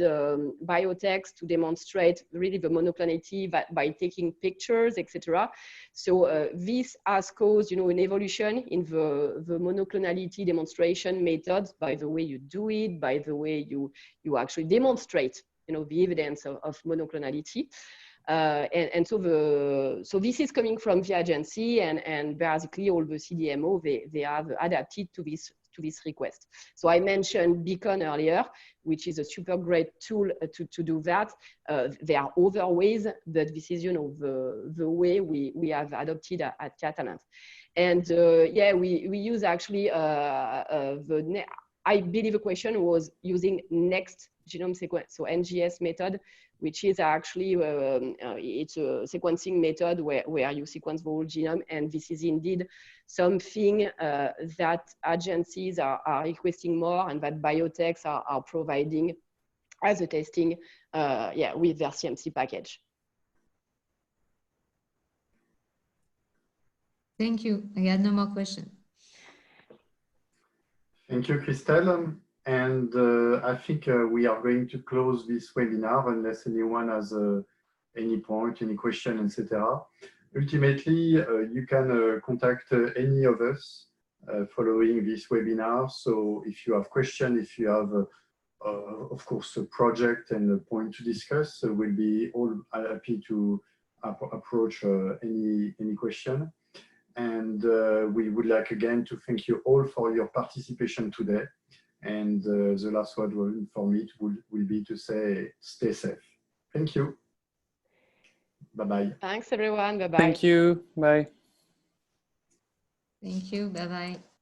biotechs to demonstrate really the monoclonality by taking pictures, etc. So this has caused, you know, an evolution in the monoclonality demonstration methods, by the way you do it, by the way you actually demonstrate, you know, the evidence of monoclonality. And so this is coming from the agency, and basically all the CDMO, they have adapted to this request. So I mentioned Beacon earlier, which is a super great tool to do that. There are other ways, but this is, you know, the way we have adopted at Catalent. And yeah, we use actually I believe the question was using next genome sequence, so NGS method, which is actually it's a sequencing method where you sequence the whole genome, and this is indeed something that agencies are requesting more, and that biotechs are providing as a testing, yeah, with their CMC package. Thank you. I got no more questions. Thank you, Christelle. And I think we are going to close this webinar unless anyone has any point, any question, etc. Ultimately, you can contact any of us following this webinar. So if you have questions, if you have, of course, a project and a point to discuss, we'll be all happy to approach any question. And we would like again to thank you all for your participation today. And the last word for me will be to say, stay safe. Thank you. Bye-bye. Thanks, everyone. Bye-bye. Thank you. Bye. Thank you. Bye-bye.